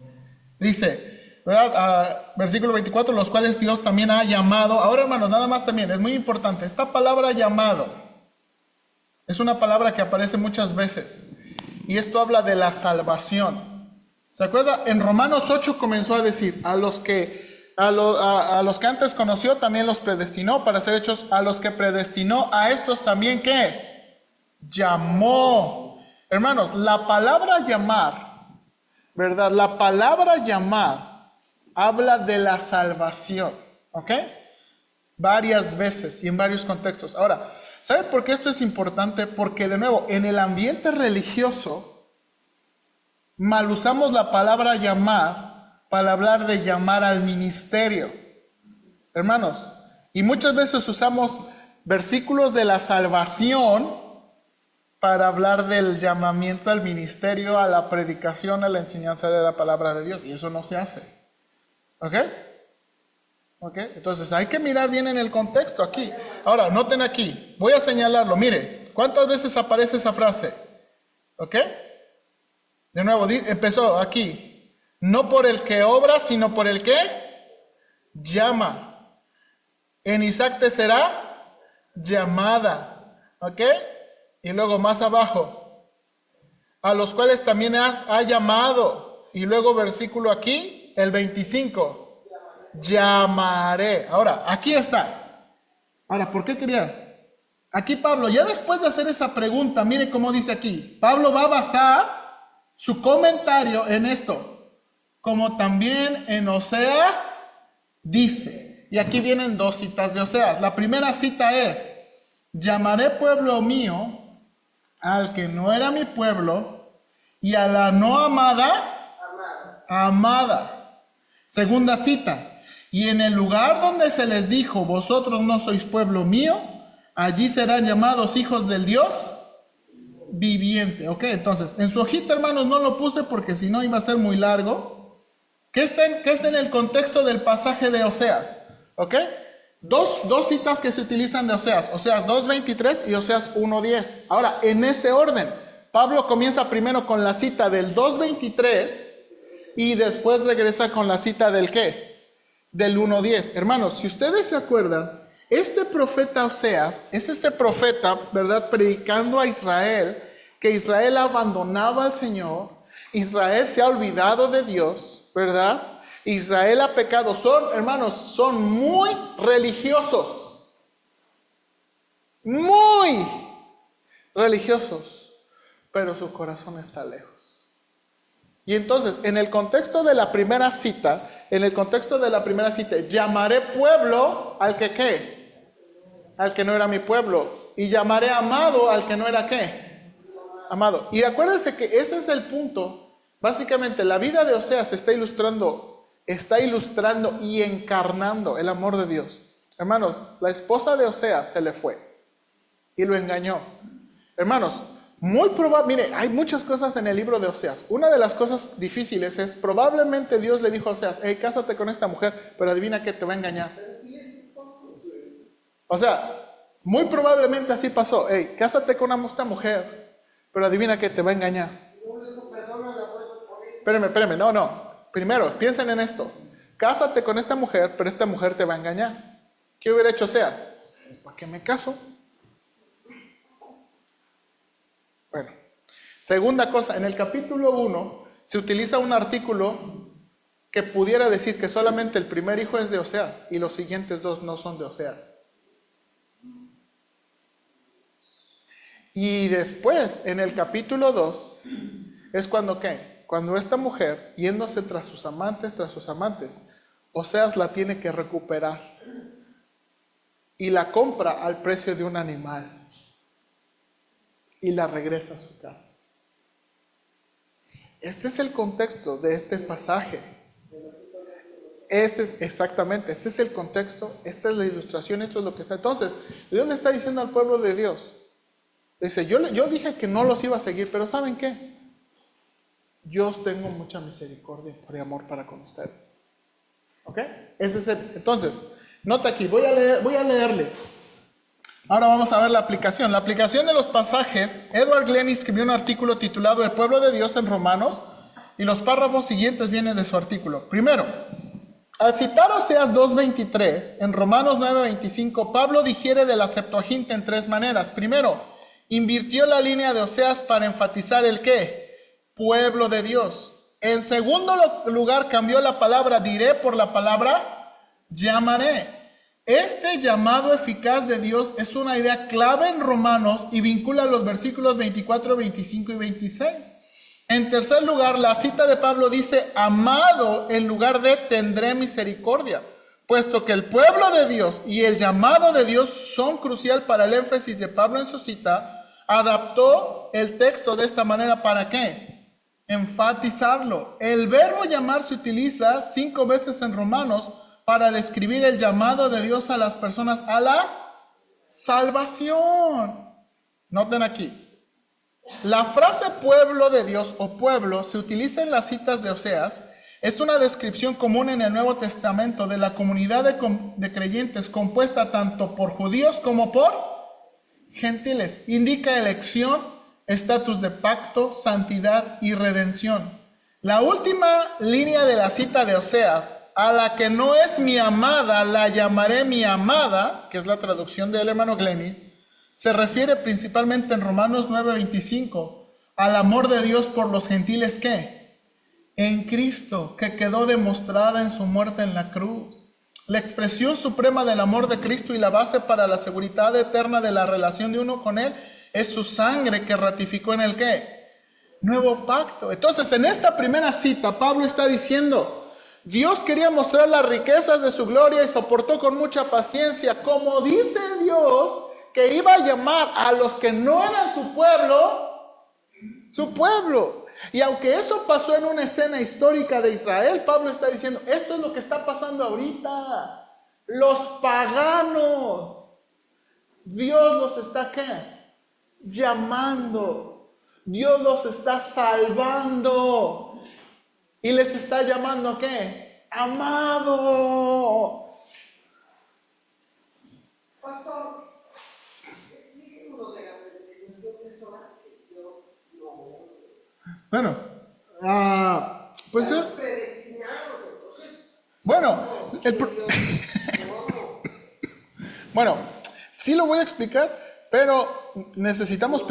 Speaker 1: dice, ¿verdad? Versículo 24, los cuales Dios también ha llamado. Ahora, hermanos, nada más también, es muy importante, esta palabra llamado es una palabra que aparece muchas veces, y esto habla de la salvación. ¿Se acuerda? En Romanos 8 comenzó a decir, a los que antes conoció también los predestinó para ser hechos, a los que predestinó, a estos también, ¿qué? Llamó. Hermanos, la palabra llamar, ¿verdad? La palabra llamar habla de la salvación, ¿ok? Varias veces y en varios contextos. Ahora, ¿sabe por qué esto es importante? Porque, de nuevo, en el ambiente religioso, mal usamos la palabra llamar para hablar de llamar al ministerio. Hermanos, y muchas veces usamos versículos de la salvación para hablar del llamamiento al ministerio, a la predicación, a la enseñanza de la palabra de Dios. Y eso no se hace. ¿Ok? ¿Ok? Entonces hay que mirar bien en el contexto aquí. Ahora, noten aquí. Voy a señalarlo. Mire, ¿cuántas veces aparece esa frase? ¿Ok? De nuevo, empezó aquí. No por el que obra, sino por el que llama. En Isaac te será llamada. ¿Ok? Y luego más abajo, a los cuales también ha llamado. Y luego versículo aquí, el 25, llamaré. Ahora, aquí está. Ahora, ¿por qué quería? Aquí Pablo, ya después de hacer esa pregunta, mire cómo dice aquí. Pablo va a basar su comentario en esto. Como también en Oseas dice. Y aquí vienen dos citas de Oseas. La primera cita es: llamaré pueblo mío al que no era mi pueblo, y a la no amada, amada. Segunda cita: y en el lugar donde se les dijo, vosotros no sois pueblo mío, allí serán llamados hijos del Dios viviente. Ok, entonces, en su hojita, hermanos, no lo puse porque si no iba a ser muy largo. ¿Qué es en el contexto del pasaje de Oseas? Ok, dos citas que se utilizan de Oseas: Oseas 2:23 y Oseas 1:10. Ahora, en ese orden, Pablo comienza primero con la cita del 2:23 y después regresa con la cita del ¿qué? Del 1:10. Hermanos, si ustedes se acuerdan, este profeta Oseas es este profeta, ¿verdad?, predicando a Israel, que Israel ha abandonado al Señor, Israel se ha olvidado de Dios, ¿verdad? Israel ha pecado. Hermanos, son muy religiosos. Muy religiosos, pero su corazón está lejos. Y entonces, en el contexto de la primera cita, llamaré pueblo al que ¿qué? Al que no era mi pueblo. Y llamaré amado al que no era ¿qué? Amado. Y acuérdense que ese es el punto. Básicamente, la vida de Oseas está ilustrando y encarnando el amor de Dios. Hermanos, la esposa de Oseas se le fue y lo engañó. Hermanos, muy probable, mire, hay muchas cosas en el libro de Oseas. Una de las cosas difíciles es, probablemente Dios le dijo a Oseas: hey, cásate con esta mujer, pero adivina que te va a engañar. O sea, muy probablemente así pasó. Hey, cásate con esta mujer, pero adivina que te va a engañar. Espérame, no. Primero, piensen en esto. Cásate con esta mujer, pero esta mujer te va a engañar. ¿Qué hubiera hecho Oseas? Pues, ¿para qué me caso? Bueno, segunda cosa, en el capítulo 1 se utiliza un artículo que pudiera decir que solamente el primer hijo es de Oseas y los siguientes dos no son de Oseas. Y después, en el capítulo 2, es cuando ¿qué? Cuando esta mujer, yéndose tras sus amantes, Oseas la tiene que recuperar y la compra al precio de un animal y la regresa a su casa. Este es el contexto de este pasaje. Exactamente, este es el contexto, esta es la ilustración, esto es lo que está. Entonces, Dios le está diciendo al pueblo de Dios, dice, yo dije que no los iba a seguir, pero ¿saben qué? Yo tengo mucha misericordia y amor para con ustedes. ¿Ok? Entonces, nota aquí, voy a leerle. Ahora vamos a ver la aplicación. La aplicación de los pasajes. Edward Glennie escribió un artículo titulado El pueblo de Dios en Romanos, y los párrafos siguientes vienen de su artículo. Primero, al citar Oseas 2:23, en Romanos 9:25, Pablo digiere de la Septuaginta en tres maneras. Primero, invirtió la línea de Oseas para enfatizar el ¿qué? Pueblo de Dios. En segundo lugar, cambió la palabra diré por la palabra llamaré. Este llamado eficaz de Dios es una idea clave en Romanos y vincula los versículos 24, 25 y 26. En tercer lugar, la cita de Pablo dice amado en lugar de tendré misericordia, puesto que el pueblo de Dios y el llamado de Dios son crucial para el énfasis de Pablo en su cita. Adaptó el texto de esta manera ¿para qué? Enfatizarlo. El verbo llamar se utiliza 5 veces en Romanos para describir el llamado de Dios a las personas a la salvación. Noten aquí. La frase pueblo de Dios o pueblo se utiliza en las citas de Oseas. Es una descripción común en el Nuevo Testamento de la comunidad de creyentes compuesta tanto por judíos como por gentiles. Indica elección, estatus de pacto, santidad y redención. La última línea de la cita de Oseas, a la que no es mi amada, la llamaré mi amada, que es la traducción del hermano Glennie, se refiere principalmente en Romanos 9:25 al amor de Dios por los gentiles, ¿qué? En Cristo, que quedó demostrada en su muerte en la cruz. la expresión suprema del amor de Cristo y la base para la seguridad eterna de la relación de uno con Él es su sangre que ratificó en el ¿qué? Nuevo pacto. Entonces, en esta primera cita, Pablo está diciendo, Dios quería mostrar las riquezas de su gloria y soportó con mucha paciencia, como dice Dios, que iba a llamar a los que no eran su pueblo. Y aunque eso pasó en una escena histórica de Israel, Pablo está diciendo, esto es lo que está pasando ahorita. Los paganos, Dios los está ¿qué? Llamando. Dios los está salvando. Y les está llamando ¿qué? Amados.
Speaker 2: Pastor, explíquenos de la predestinación que son que yo no veo.
Speaker 1: Bueno, pues
Speaker 2: Los predestinados, entonces.
Speaker 1: bueno,
Speaker 2: No.
Speaker 1: bueno, sí lo voy a explicar, pero necesitamos,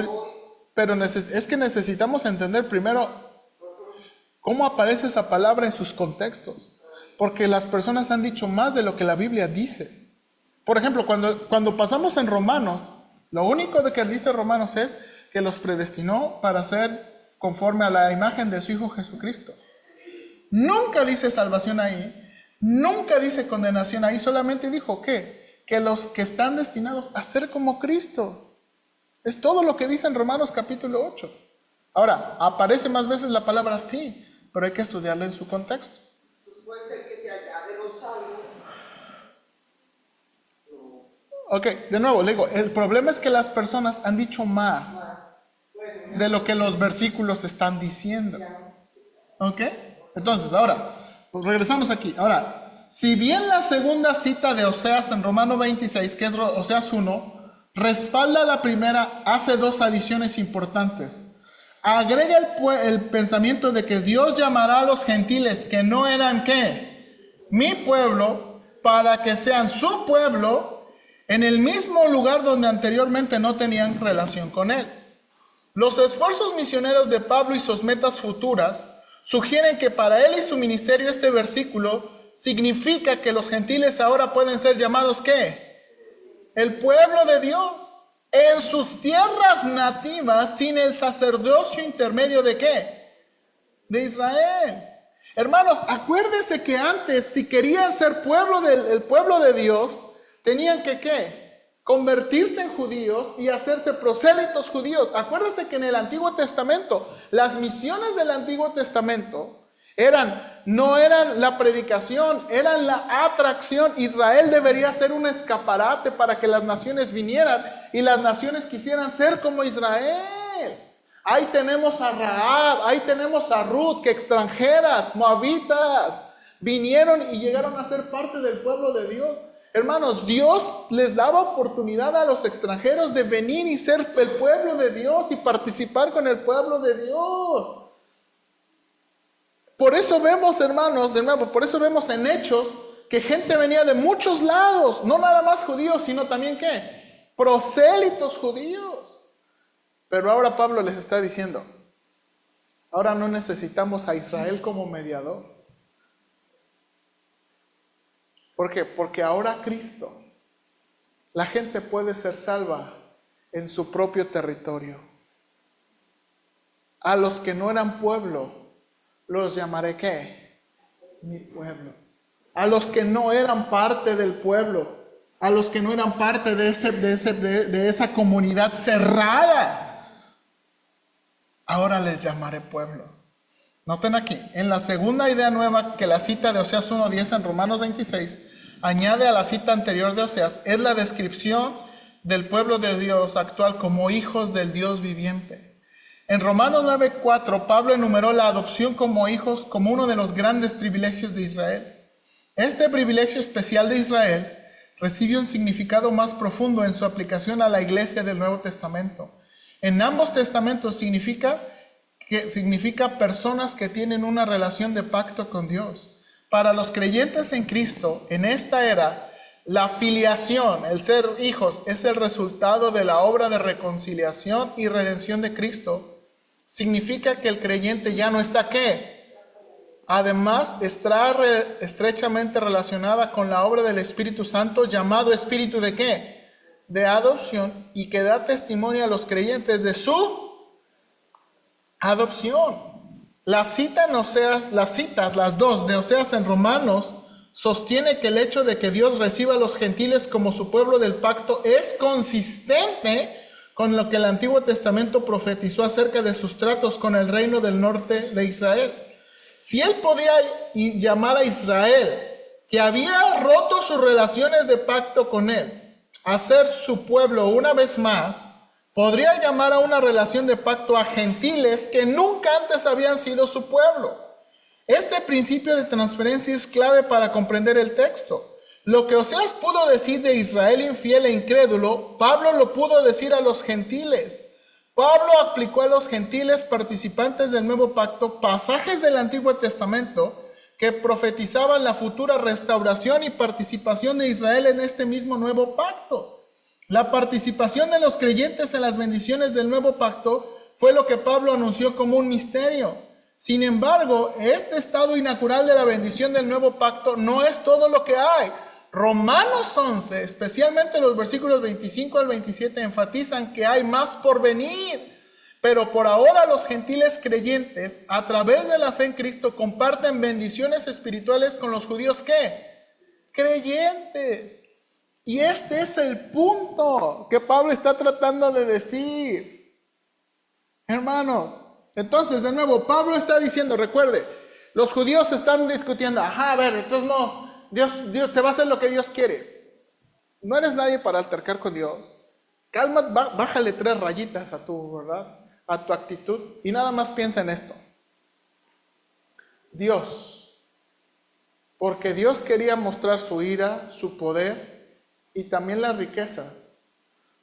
Speaker 1: es que necesitamos entender primero cómo aparece esa palabra en sus contextos, porque las personas han dicho más de lo que la Biblia dice. Por ejemplo, cuando pasamos en Romanos, lo único de que dice Romanos es que los predestinó para ser conforme a la imagen de su Hijo Jesucristo. Nunca dice salvación ahí, nunca dice condenación ahí, solamente dijo que los que están destinados a ser como Cristo. Es todo lo que dice en Romanos capítulo 8. Ahora, aparece más veces la palabra sí, pero hay que estudiarla en su contexto.
Speaker 2: Puede ser que se añade los salvos.
Speaker 1: Ok, de nuevo, le digo, el problema es que las personas han dicho más de lo que los versículos están diciendo. ¿Ok? Entonces, ahora, pues regresamos aquí. Ahora, si bien la segunda cita de Oseas en Romano 26, que es Oseas 1, respalda la primera, hace dos adiciones importantes. Agrega el pensamiento de que Dios llamará a los gentiles que no eran, ¿qué? Mi pueblo, para que sean su pueblo, en el mismo lugar donde anteriormente no tenían relación con Él. Los esfuerzos misioneros de Pablo y sus metas futuras sugieren que para él y su ministerio este versículo significa que los gentiles ahora pueden ser llamados ¿qué? El pueblo de Dios, en sus tierras nativas, sin el sacerdocio intermedio de ¿qué? De Israel. Hermanos, acuérdense que antes, si querían ser el pueblo de Dios, tenían que ¿qué? Convertirse en judíos y hacerse prosélitos judíos. Acuérdense que en el Antiguo Testamento, las misiones del Antiguo Testamento no eran la predicación, eran la atracción. Israel debería ser un escaparate para que las naciones vinieran y las naciones quisieran ser como Israel. Ahí tenemos a Rahab, ahí tenemos a Ruth, que extranjeras, moabitas, vinieron y llegaron a ser parte del pueblo de Dios. Hermanos, Dios les daba oportunidad a los extranjeros de venir y ser el pueblo de Dios y participar con el pueblo de Dios. Por eso vemos, hermanos, de nuevo, por eso vemos en Hechos que gente venía de muchos lados, no nada más judíos, sino también ¿qué? Prosélitos judíos. Pero ahora Pablo les está diciendo, ahora no necesitamos a Israel como mediador. ¿Por qué? Porque ahora Cristo, la gente puede ser salva en su propio territorio. A los que no eran pueblo, los llamaré ¿qué? Mi pueblo. A los que no eran parte del pueblo, a los que no eran parte de esa comunidad cerrada, ahora les llamaré pueblo. Noten aquí, en la segunda idea nueva que la cita de Oseas 1:10 en Romanos 26 añade a la cita anterior de Oseas, es la descripción del pueblo de Dios actual como hijos del Dios viviente. En Romanos 9:4, Pablo enumeró la adopción como hijos como uno de los grandes privilegios de Israel. Este privilegio especial de Israel recibe un significado más profundo en su aplicación a la iglesia del Nuevo Testamento. En ambos testamentos significa personas que tienen una relación de pacto con Dios. Para los creyentes en Cristo, en esta era, la filiación, el ser hijos, es el resultado de la obra de reconciliación y redención de Cristo. Significa que el creyente ya no está ¿qué? además está estrechamente relacionada con la obra del Espíritu Santo, llamado Espíritu ¿de qué? De adopción, y que da testimonio a los creyentes de su adopción. Las citas, las dos de Oseas en Romanos, sostiene que el hecho de que Dios reciba a los gentiles como su pueblo del pacto es consistente con lo que el Antiguo Testamento profetizó acerca de sus tratos con el reino del norte de Israel. Si él podía llamar a Israel, que había roto sus relaciones de pacto con él, a ser su pueblo una vez más, podría llamar a una relación de pacto a gentiles que nunca antes habían sido su pueblo. Este principio de transferencia es clave para comprender el texto. Lo que Oseas pudo decir de Israel infiel e incrédulo, Pablo lo pudo decir a los gentiles. Pablo aplicó a los gentiles participantes del nuevo pacto pasajes del Antiguo Testamento que profetizaban la futura restauración y participación de Israel en este mismo nuevo pacto. La participación de los creyentes en las bendiciones del nuevo pacto fue lo que Pablo anunció como un misterio. Sin embargo, este estado inaugural de la bendición del nuevo pacto no es todo lo que hay. Romanos 11, especialmente los versículos 25 al 27, enfatizan que hay más por venir. Pero por ahora los gentiles creyentes, a través de la fe en Cristo, comparten bendiciones espirituales con los judíos, ¿qué? Creyentes. Y este es el punto que Pablo está tratando de decir. Hermanos, entonces de nuevo, Pablo está diciendo, recuerde, los judíos están discutiendo, a ver, entonces no, Dios te va a hacer lo que Dios quiere. No eres nadie para altercar con Dios. Calma, bájale 3 rayitas a tu, ¿verdad? A tu actitud y nada más piensa en esto. Dios, porque Dios quería mostrar su ira, su poder y también las riquezas,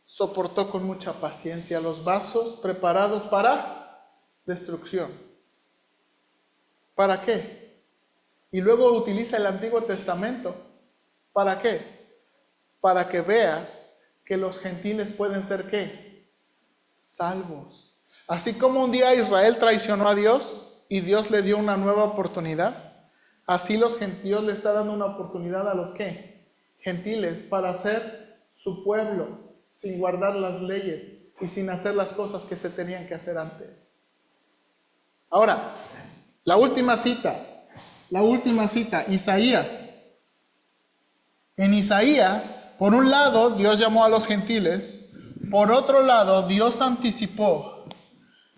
Speaker 1: soportó con mucha paciencia los vasos preparados para destrucción. ¿Para qué? Y luego utiliza el Antiguo Testamento. ¿Para qué? Para que veas que los gentiles pueden ser ¿qué? Salvos. Así como un día Israel traicionó a Dios y Dios le dio una nueva oportunidad, así Dios le está dando una oportunidad a los ¿qué? Gentiles para ser su pueblo sin guardar las leyes y sin hacer las cosas que se tenían que hacer antes. Ahora, la última cita, Isaías. En Isaías, por un lado, Dios llamó a los gentiles, por otro lado, Dios anticipó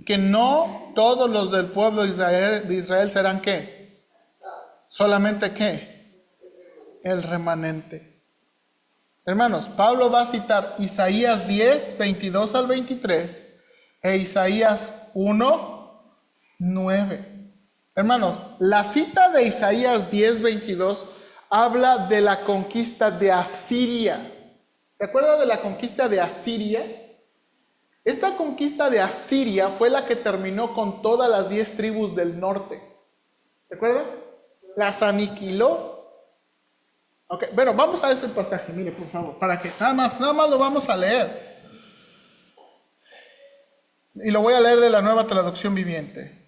Speaker 1: que no todos los del pueblo de Israel serán ¿qué? Solamente ¿qué? El remanente. Hermanos, Pablo va a citar Isaías 10, 22 al 23 e Isaías 1, 9. Hermanos, la cita de Isaías 10, 22 habla de la conquista de Asiria. ¿Se acuerdan de la conquista de Asiria? Esta conquista de Asiria fue la que terminó con todas las 10 tribus del norte. ¿Se acuerdan? Las aniquiló. Ok, bueno, vamos a ese pasaje, mire por favor, para que nada más lo vamos a leer. Y lo voy a leer de la Nueva Traducción Viviente.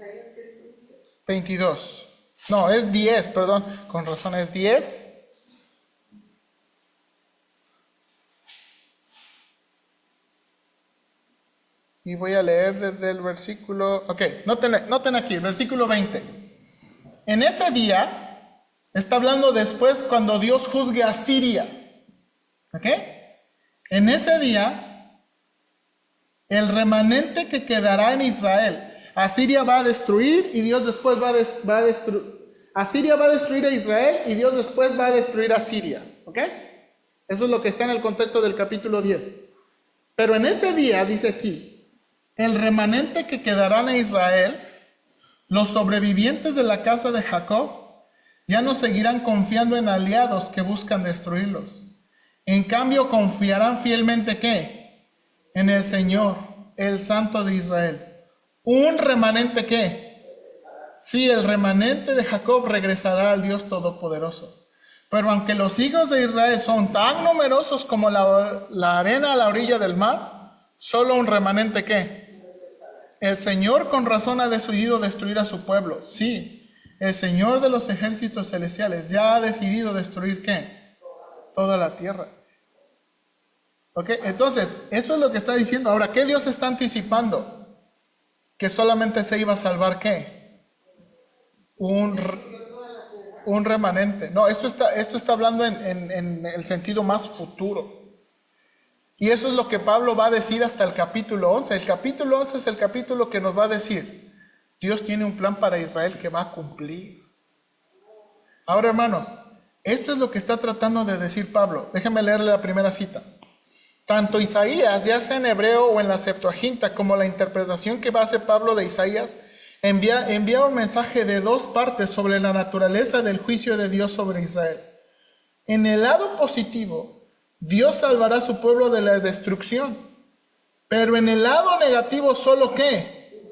Speaker 2: Isaías, ¿qué dices?
Speaker 1: 22. No, es 10, perdón, con razón es 10. Y voy a leer desde el versículo, ok, noten aquí, el versículo 20. En ese día, está hablando después cuando Dios juzgue a Siria. ¿Ok? En ese día, el remanente que quedará en Israel, Asiria va a destruir y Dios después va a destruir. Asiria va a destruir a Israel y Dios después va a destruir a Siria. ¿Ok? Eso es lo que está en el contexto del capítulo 10. Pero en ese día, dice aquí, el remanente que quedará en Israel, los sobrevivientes de la casa de Jacob, ya no seguirán confiando en aliados que buscan destruirlos. En cambio, confiarán fielmente, ¿qué? En el Señor, el Santo de Israel. Un remanente, ¿qué? Sí, el remanente de Jacob regresará al Dios Todopoderoso. Pero aunque los hijos de Israel son tan numerosos como la arena a la orilla del mar, solo un remanente, ¿qué? El Señor con razón ha decidido destruir a su pueblo. Sí, el Señor de los ejércitos celestiales ya ha decidido destruir, ¿qué? Toda la tierra. ¿Ok? Entonces, eso es lo que está diciendo. Ahora, ¿qué Dios está anticipando? Que solamente se iba a salvar, ¿qué? Un remanente. No, esto está hablando en el sentido más futuro. Y eso es lo que Pablo va a decir hasta el capítulo 11. El capítulo 11 es el capítulo que nos va a decir, Dios tiene un plan para Israel que va a cumplir. Ahora, hermanos, esto es lo que está tratando de decir Pablo. Déjenme leerle la primera cita. Tanto Isaías, ya sea en hebreo o en la Septuaginta, como la interpretación que va a hacer Pablo de Isaías, envía un mensaje de dos partes sobre la naturaleza del juicio de Dios sobre Israel. En el lado positivo, Dios salvará a su pueblo de la destrucción. Pero en el lado negativo, ¿solo qué?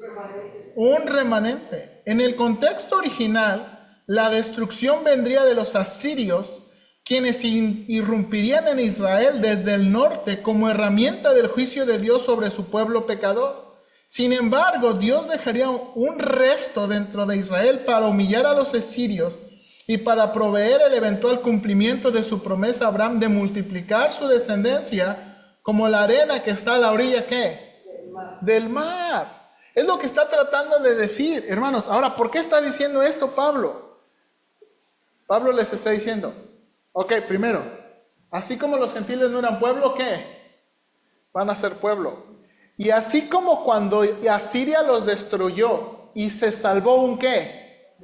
Speaker 1: Un remanente. En el contexto original, la destrucción vendría de los asirios, quienes irrumpirían en Israel desde el norte como herramienta del juicio de Dios sobre su pueblo pecador. Sin embargo, Dios dejaría un resto dentro de Israel para humillar a los asirios y para proveer el eventual cumplimiento de su promesa a Abraham de multiplicar su descendencia como la arena que está a la orilla, ¿qué? Del mar. Es lo que está tratando de decir, hermanos. Ahora, ¿por qué está diciendo esto Pablo? Pablo les está diciendo, ok, primero, así como los gentiles no eran pueblo, ¿qué? Van a ser pueblo. Y así como cuando Asiria los destruyó y se salvó un ¿qué?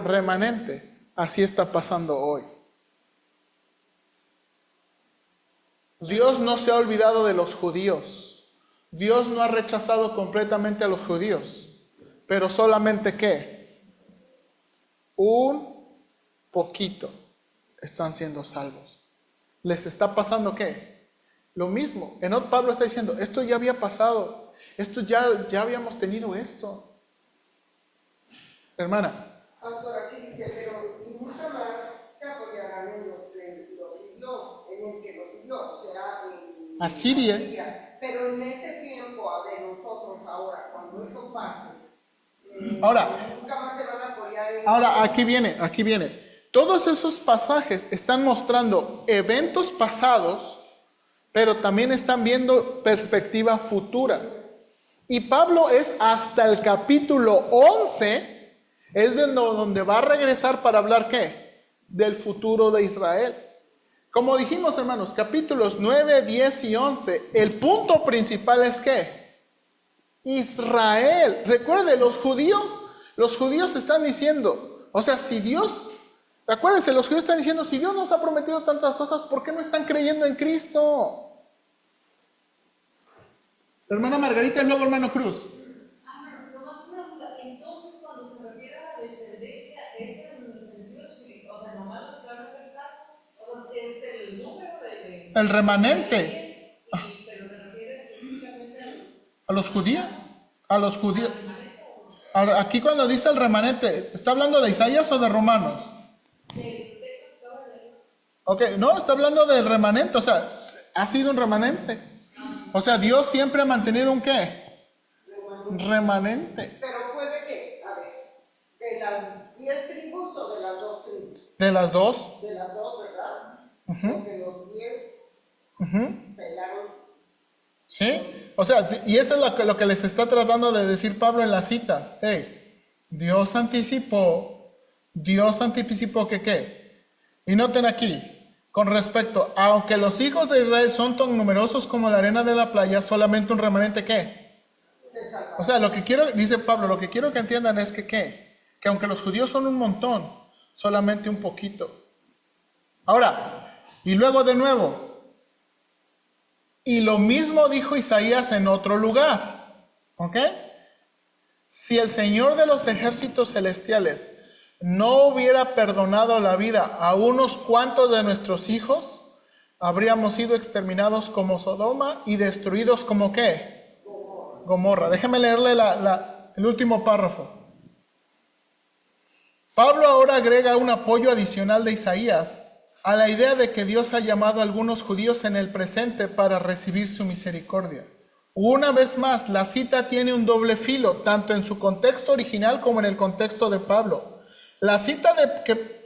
Speaker 1: Remanente. Así está pasando hoy. Dios no se ha olvidado de los judíos. Dios no ha rechazado completamente a los judíos. Pero solamente ¿qué? Un poquito están siendo salvos. ¿Les está pasando qué? Lo mismo. Pablo está diciendo, esto ya había pasado. Esto ya habíamos tenido esto. Hermana.
Speaker 2: Pastor, aquí dice, pero nunca más se apoyarán en los que los siguió, en el que los siguió, o sea, en
Speaker 1: Asiria.
Speaker 2: Pero en ese tiempo de nosotros ahora, cuando eso pase,
Speaker 1: ahora,
Speaker 2: nunca más se van a apoyar en...
Speaker 1: Ahora, aquí viene. Todos esos pasajes están mostrando eventos pasados, pero también están viendo perspectiva futura. Y Pablo es hasta el capítulo 11, es donde va a regresar para hablar ¿qué? Del futuro de Israel. Como dijimos, hermanos, capítulos 9, 10 y 11, el punto principal es ¿qué? Israel. Recuerde, los judíos están diciendo, o sea, si Dios... Acuérdense, los judíos están diciendo, si Dios nos ha prometido tantas cosas, ¿por qué no están creyendo en Cristo? Hermana Margarita y luego hermano Cruz.
Speaker 4: Nomás una duda. Entonces, cuando se refiere a la descendencia, ¿es en el sentido espiritual? O sea, nomás los que van a ser salvos, o es el número de...
Speaker 1: El remanente.
Speaker 4: Pero se refiere específicamente
Speaker 1: ¿A los judíos? A los judíos. Aquí cuando dice el remanente, ¿está hablando de Isaías o de Romanos? Ok, no, está hablando del remanente, o sea, ha sido un remanente. O sea, Dios siempre ha mantenido un ¿qué? Remanente.
Speaker 2: ¿Pero fue de qué? A ver, ¿de las 10 tribus o de las 2 tribus?
Speaker 1: De las dos.
Speaker 2: De las 2, ¿verdad? Porque los 10 pelaron.
Speaker 1: ¿Sí? O sea, y eso es lo que les está tratando de decir Pablo en las citas. Hey, Dios anticipó que ¿qué? Y noten aquí, con respecto, aunque los hijos de Israel son tan numerosos como la arena de la playa, solamente un remanente ¿qué? O sea, dice Pablo, lo que quiero que entiendan es que ¿qué? Que aunque los judíos son un montón, solamente un poquito. Ahora, y luego de nuevo, y lo mismo dijo Isaías en otro lugar, ¿ok? Si el Señor de los ejércitos celestiales no hubiera perdonado la vida a unos cuantos de nuestros hijos, habríamos sido exterminados como Sodoma y destruidos como ¿qué? Gomorra. Déjeme leerle el último párrafo. Pablo ahora agrega un apoyo adicional de Isaías a la idea de que Dios ha llamado a algunos judíos en el presente para recibir su misericordia. Una vez más, la cita tiene un doble filo, tanto en su contexto original como en el contexto de Pablo. La cita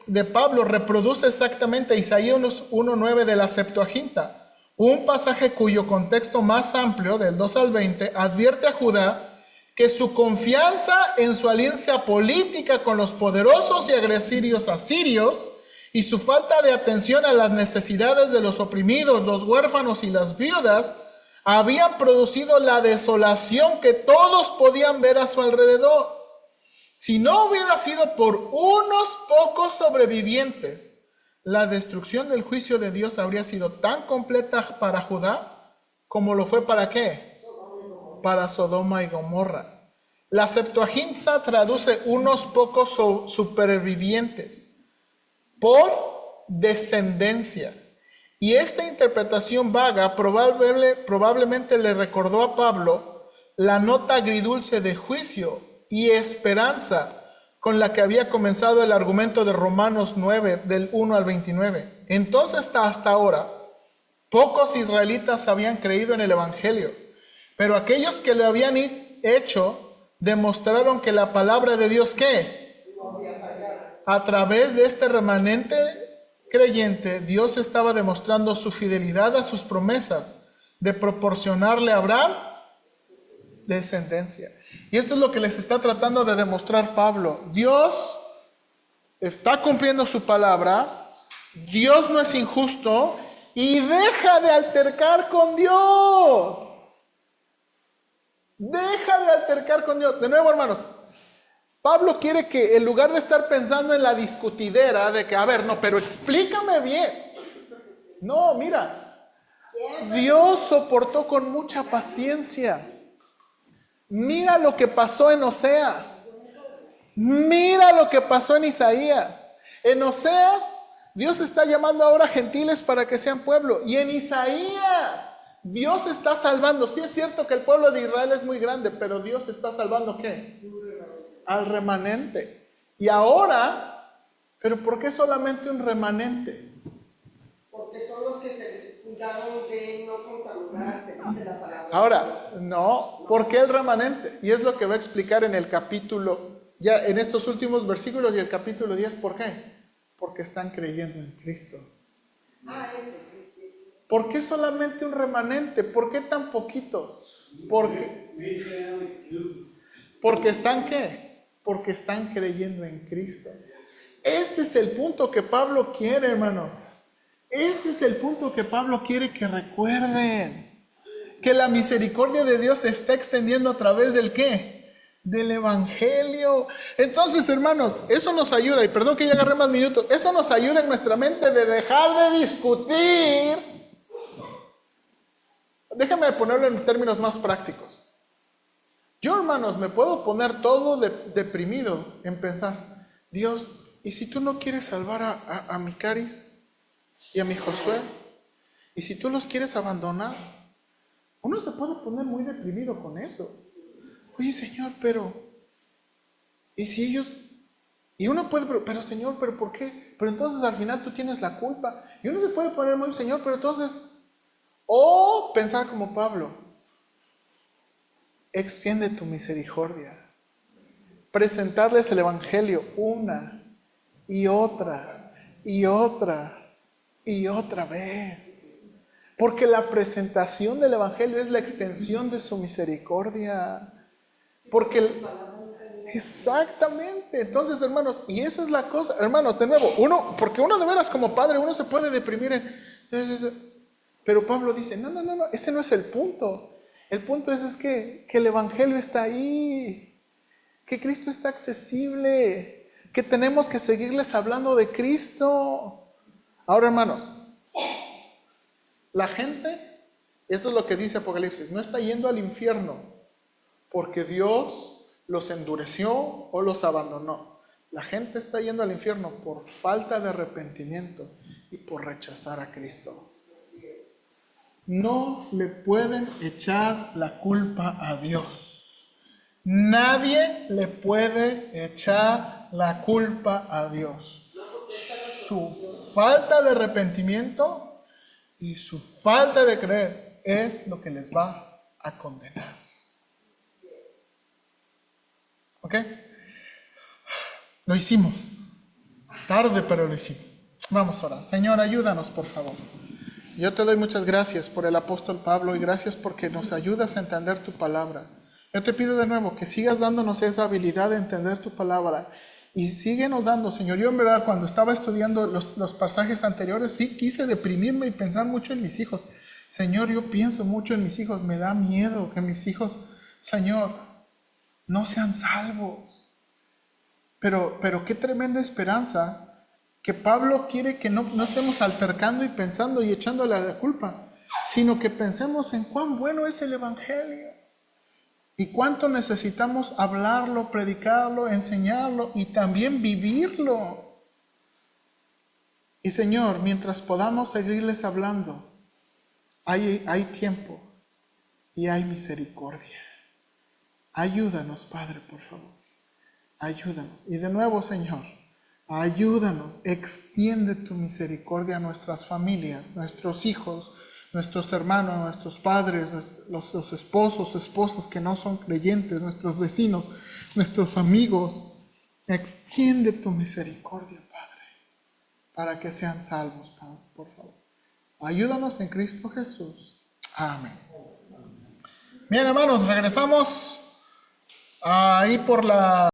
Speaker 1: de Pablo reproduce exactamente Isaías 1:9 de la Septuaginta, un pasaje cuyo contexto más amplio, del 2 al 20, advierte a Judá que su confianza en su alianza política con los poderosos y agresivos asirios y su falta de atención a las necesidades de los oprimidos, los huérfanos y las viudas habían producido la desolación que todos podían ver a su alrededor. Si no hubiera sido por unos pocos sobrevivientes, la destrucción del juicio de Dios habría sido tan completa para Judá como lo fue para ¿qué? Para Sodoma y Gomorra. La Septuaginta traduce unos pocos supervivientes por descendencia. Y esta interpretación vaga probablemente le recordó a Pablo la nota agridulce de juicio y esperanza con la que había comenzado el argumento de Romanos 9, del 1 al 29. Entonces, hasta ahora, pocos israelitas habían creído en el Evangelio, pero aquellos que lo habían hecho demostraron que la palabra de Dios, ¿qué? A través de este remanente creyente, Dios estaba demostrando su fidelidad a sus promesas de proporcionarle a Abraham descendencia. Y esto es lo que les está tratando de demostrar Pablo. Dios está cumpliendo su palabra, Dios no es injusto y deja de altercar con Dios. Deja de altercar con Dios. De nuevo, hermanos, Pablo quiere que en lugar de estar pensando en la discutidera de que, a ver, no, pero explícame bien. No, mira, Dios soportó con mucha paciencia. Mira lo que pasó en Oseas. Mira lo que pasó en Isaías. En Oseas, Dios está llamando ahora a gentiles para que sean pueblo. Y en Isaías, Dios está salvando. Sí es cierto que el pueblo de Israel es muy grande, pero Dios está salvando ¿qué? Al remanente. Y ahora, ¿pero por qué solamente un remanente?
Speaker 2: Porque son los que se cuidaron de no contaminarse, dice la palabra.
Speaker 1: Ahora, no, ¿por qué el remanente? Y es lo que va a explicar en el capítulo, ya en estos últimos versículos y el capítulo 10, ¿por qué? Porque están creyendo en Cristo.
Speaker 2: Eso sí.
Speaker 1: ¿Por qué solamente un remanente? ¿Por qué tan poquitos? Porque están ¿qué? Porque están creyendo en Cristo. Este es el punto que Pablo quiere, hermanos. Este es el punto que Pablo quiere que recuerden. Que la misericordia de Dios se está extendiendo a través del ¿qué? Del Evangelio. Entonces, hermanos, eso nos ayuda, y perdón que ya agarré más minutos, eso nos ayuda en nuestra mente de dejar de discutir. Déjame ponerlo en términos más prácticos. Yo, hermanos, me puedo poner todo deprimido en pensar, Dios, ¿y si tú no quieres salvar a mi Caris y a mi Josué? ¿Y si tú los quieres abandonar? Uno se puede poner muy deprimido con eso. Oye, Señor, pero, ¿y si ellos? Y uno puede, pero Señor, ¿pero por qué? Pero entonces al final tú tienes la culpa. Y uno se puede poner muy, Señor, pero entonces, o pensar como Pablo, extiende tu misericordia. Presentarles el Evangelio una y otra y otra y otra vez. Porque la presentación del Evangelio es la extensión de su misericordia. Porque exactamente. Entonces, hermanos, y esa es la cosa. Hermanos, de nuevo, porque uno de veras como padre, uno se puede deprimir pero Pablo dice, no, ese no es el punto. El punto es que el Evangelio está ahí, que Cristo está accesible, que tenemos que seguirles hablando de Cristo. Ahora, hermanos, la gente, esto es lo que dice Apocalipsis, no está yendo al infierno porque Dios los endureció o los abandonó. La gente está yendo al infierno por falta de arrepentimiento y por rechazar a Cristo. no le pueden echar la culpa a Dios. Nadie le puede echar la culpa a Dios. Su falta de arrepentimiento y su falta de creer es lo que les va a condenar. ¿Ok? Lo hicimos. Tarde, pero lo hicimos. Vamos a orar. Señor, ayúdanos, por favor. Yo te doy muchas gracias por el apóstol Pablo y gracias porque nos ayudas a entender tu palabra. Yo te pido de nuevo que sigas dándonos esa habilidad de entender tu palabra y síguenos dando, Señor. Yo en verdad cuando estaba estudiando los pasajes anteriores sí quise deprimirme y pensar mucho en mis hijos. Señor, yo pienso mucho en mis hijos. Me da miedo que mis hijos, Señor, no sean salvos. Pero qué tremenda esperanza que Pablo quiere que no estemos altercando y pensando y echándole la culpa, sino que pensemos en cuán bueno es el Evangelio y cuánto necesitamos hablarlo, predicarlo, enseñarlo y también vivirlo. Y Señor, mientras podamos seguirles hablando, hay tiempo y hay misericordia. Ayúdanos, Padre, por favor. Ayúdanos. Y de nuevo, Señor, ayúdanos. Extiende tu misericordia a nuestras familias, nuestros hijos, nuestros hermanos, nuestros padres, los esposos, esposas que no son creyentes, nuestros vecinos, nuestros amigos. Extiende tu misericordia, Padre, para que sean salvos, Padre, por favor. Ayúdanos en Cristo Jesús. Amén. Bien, hermanos, regresamos ahí por la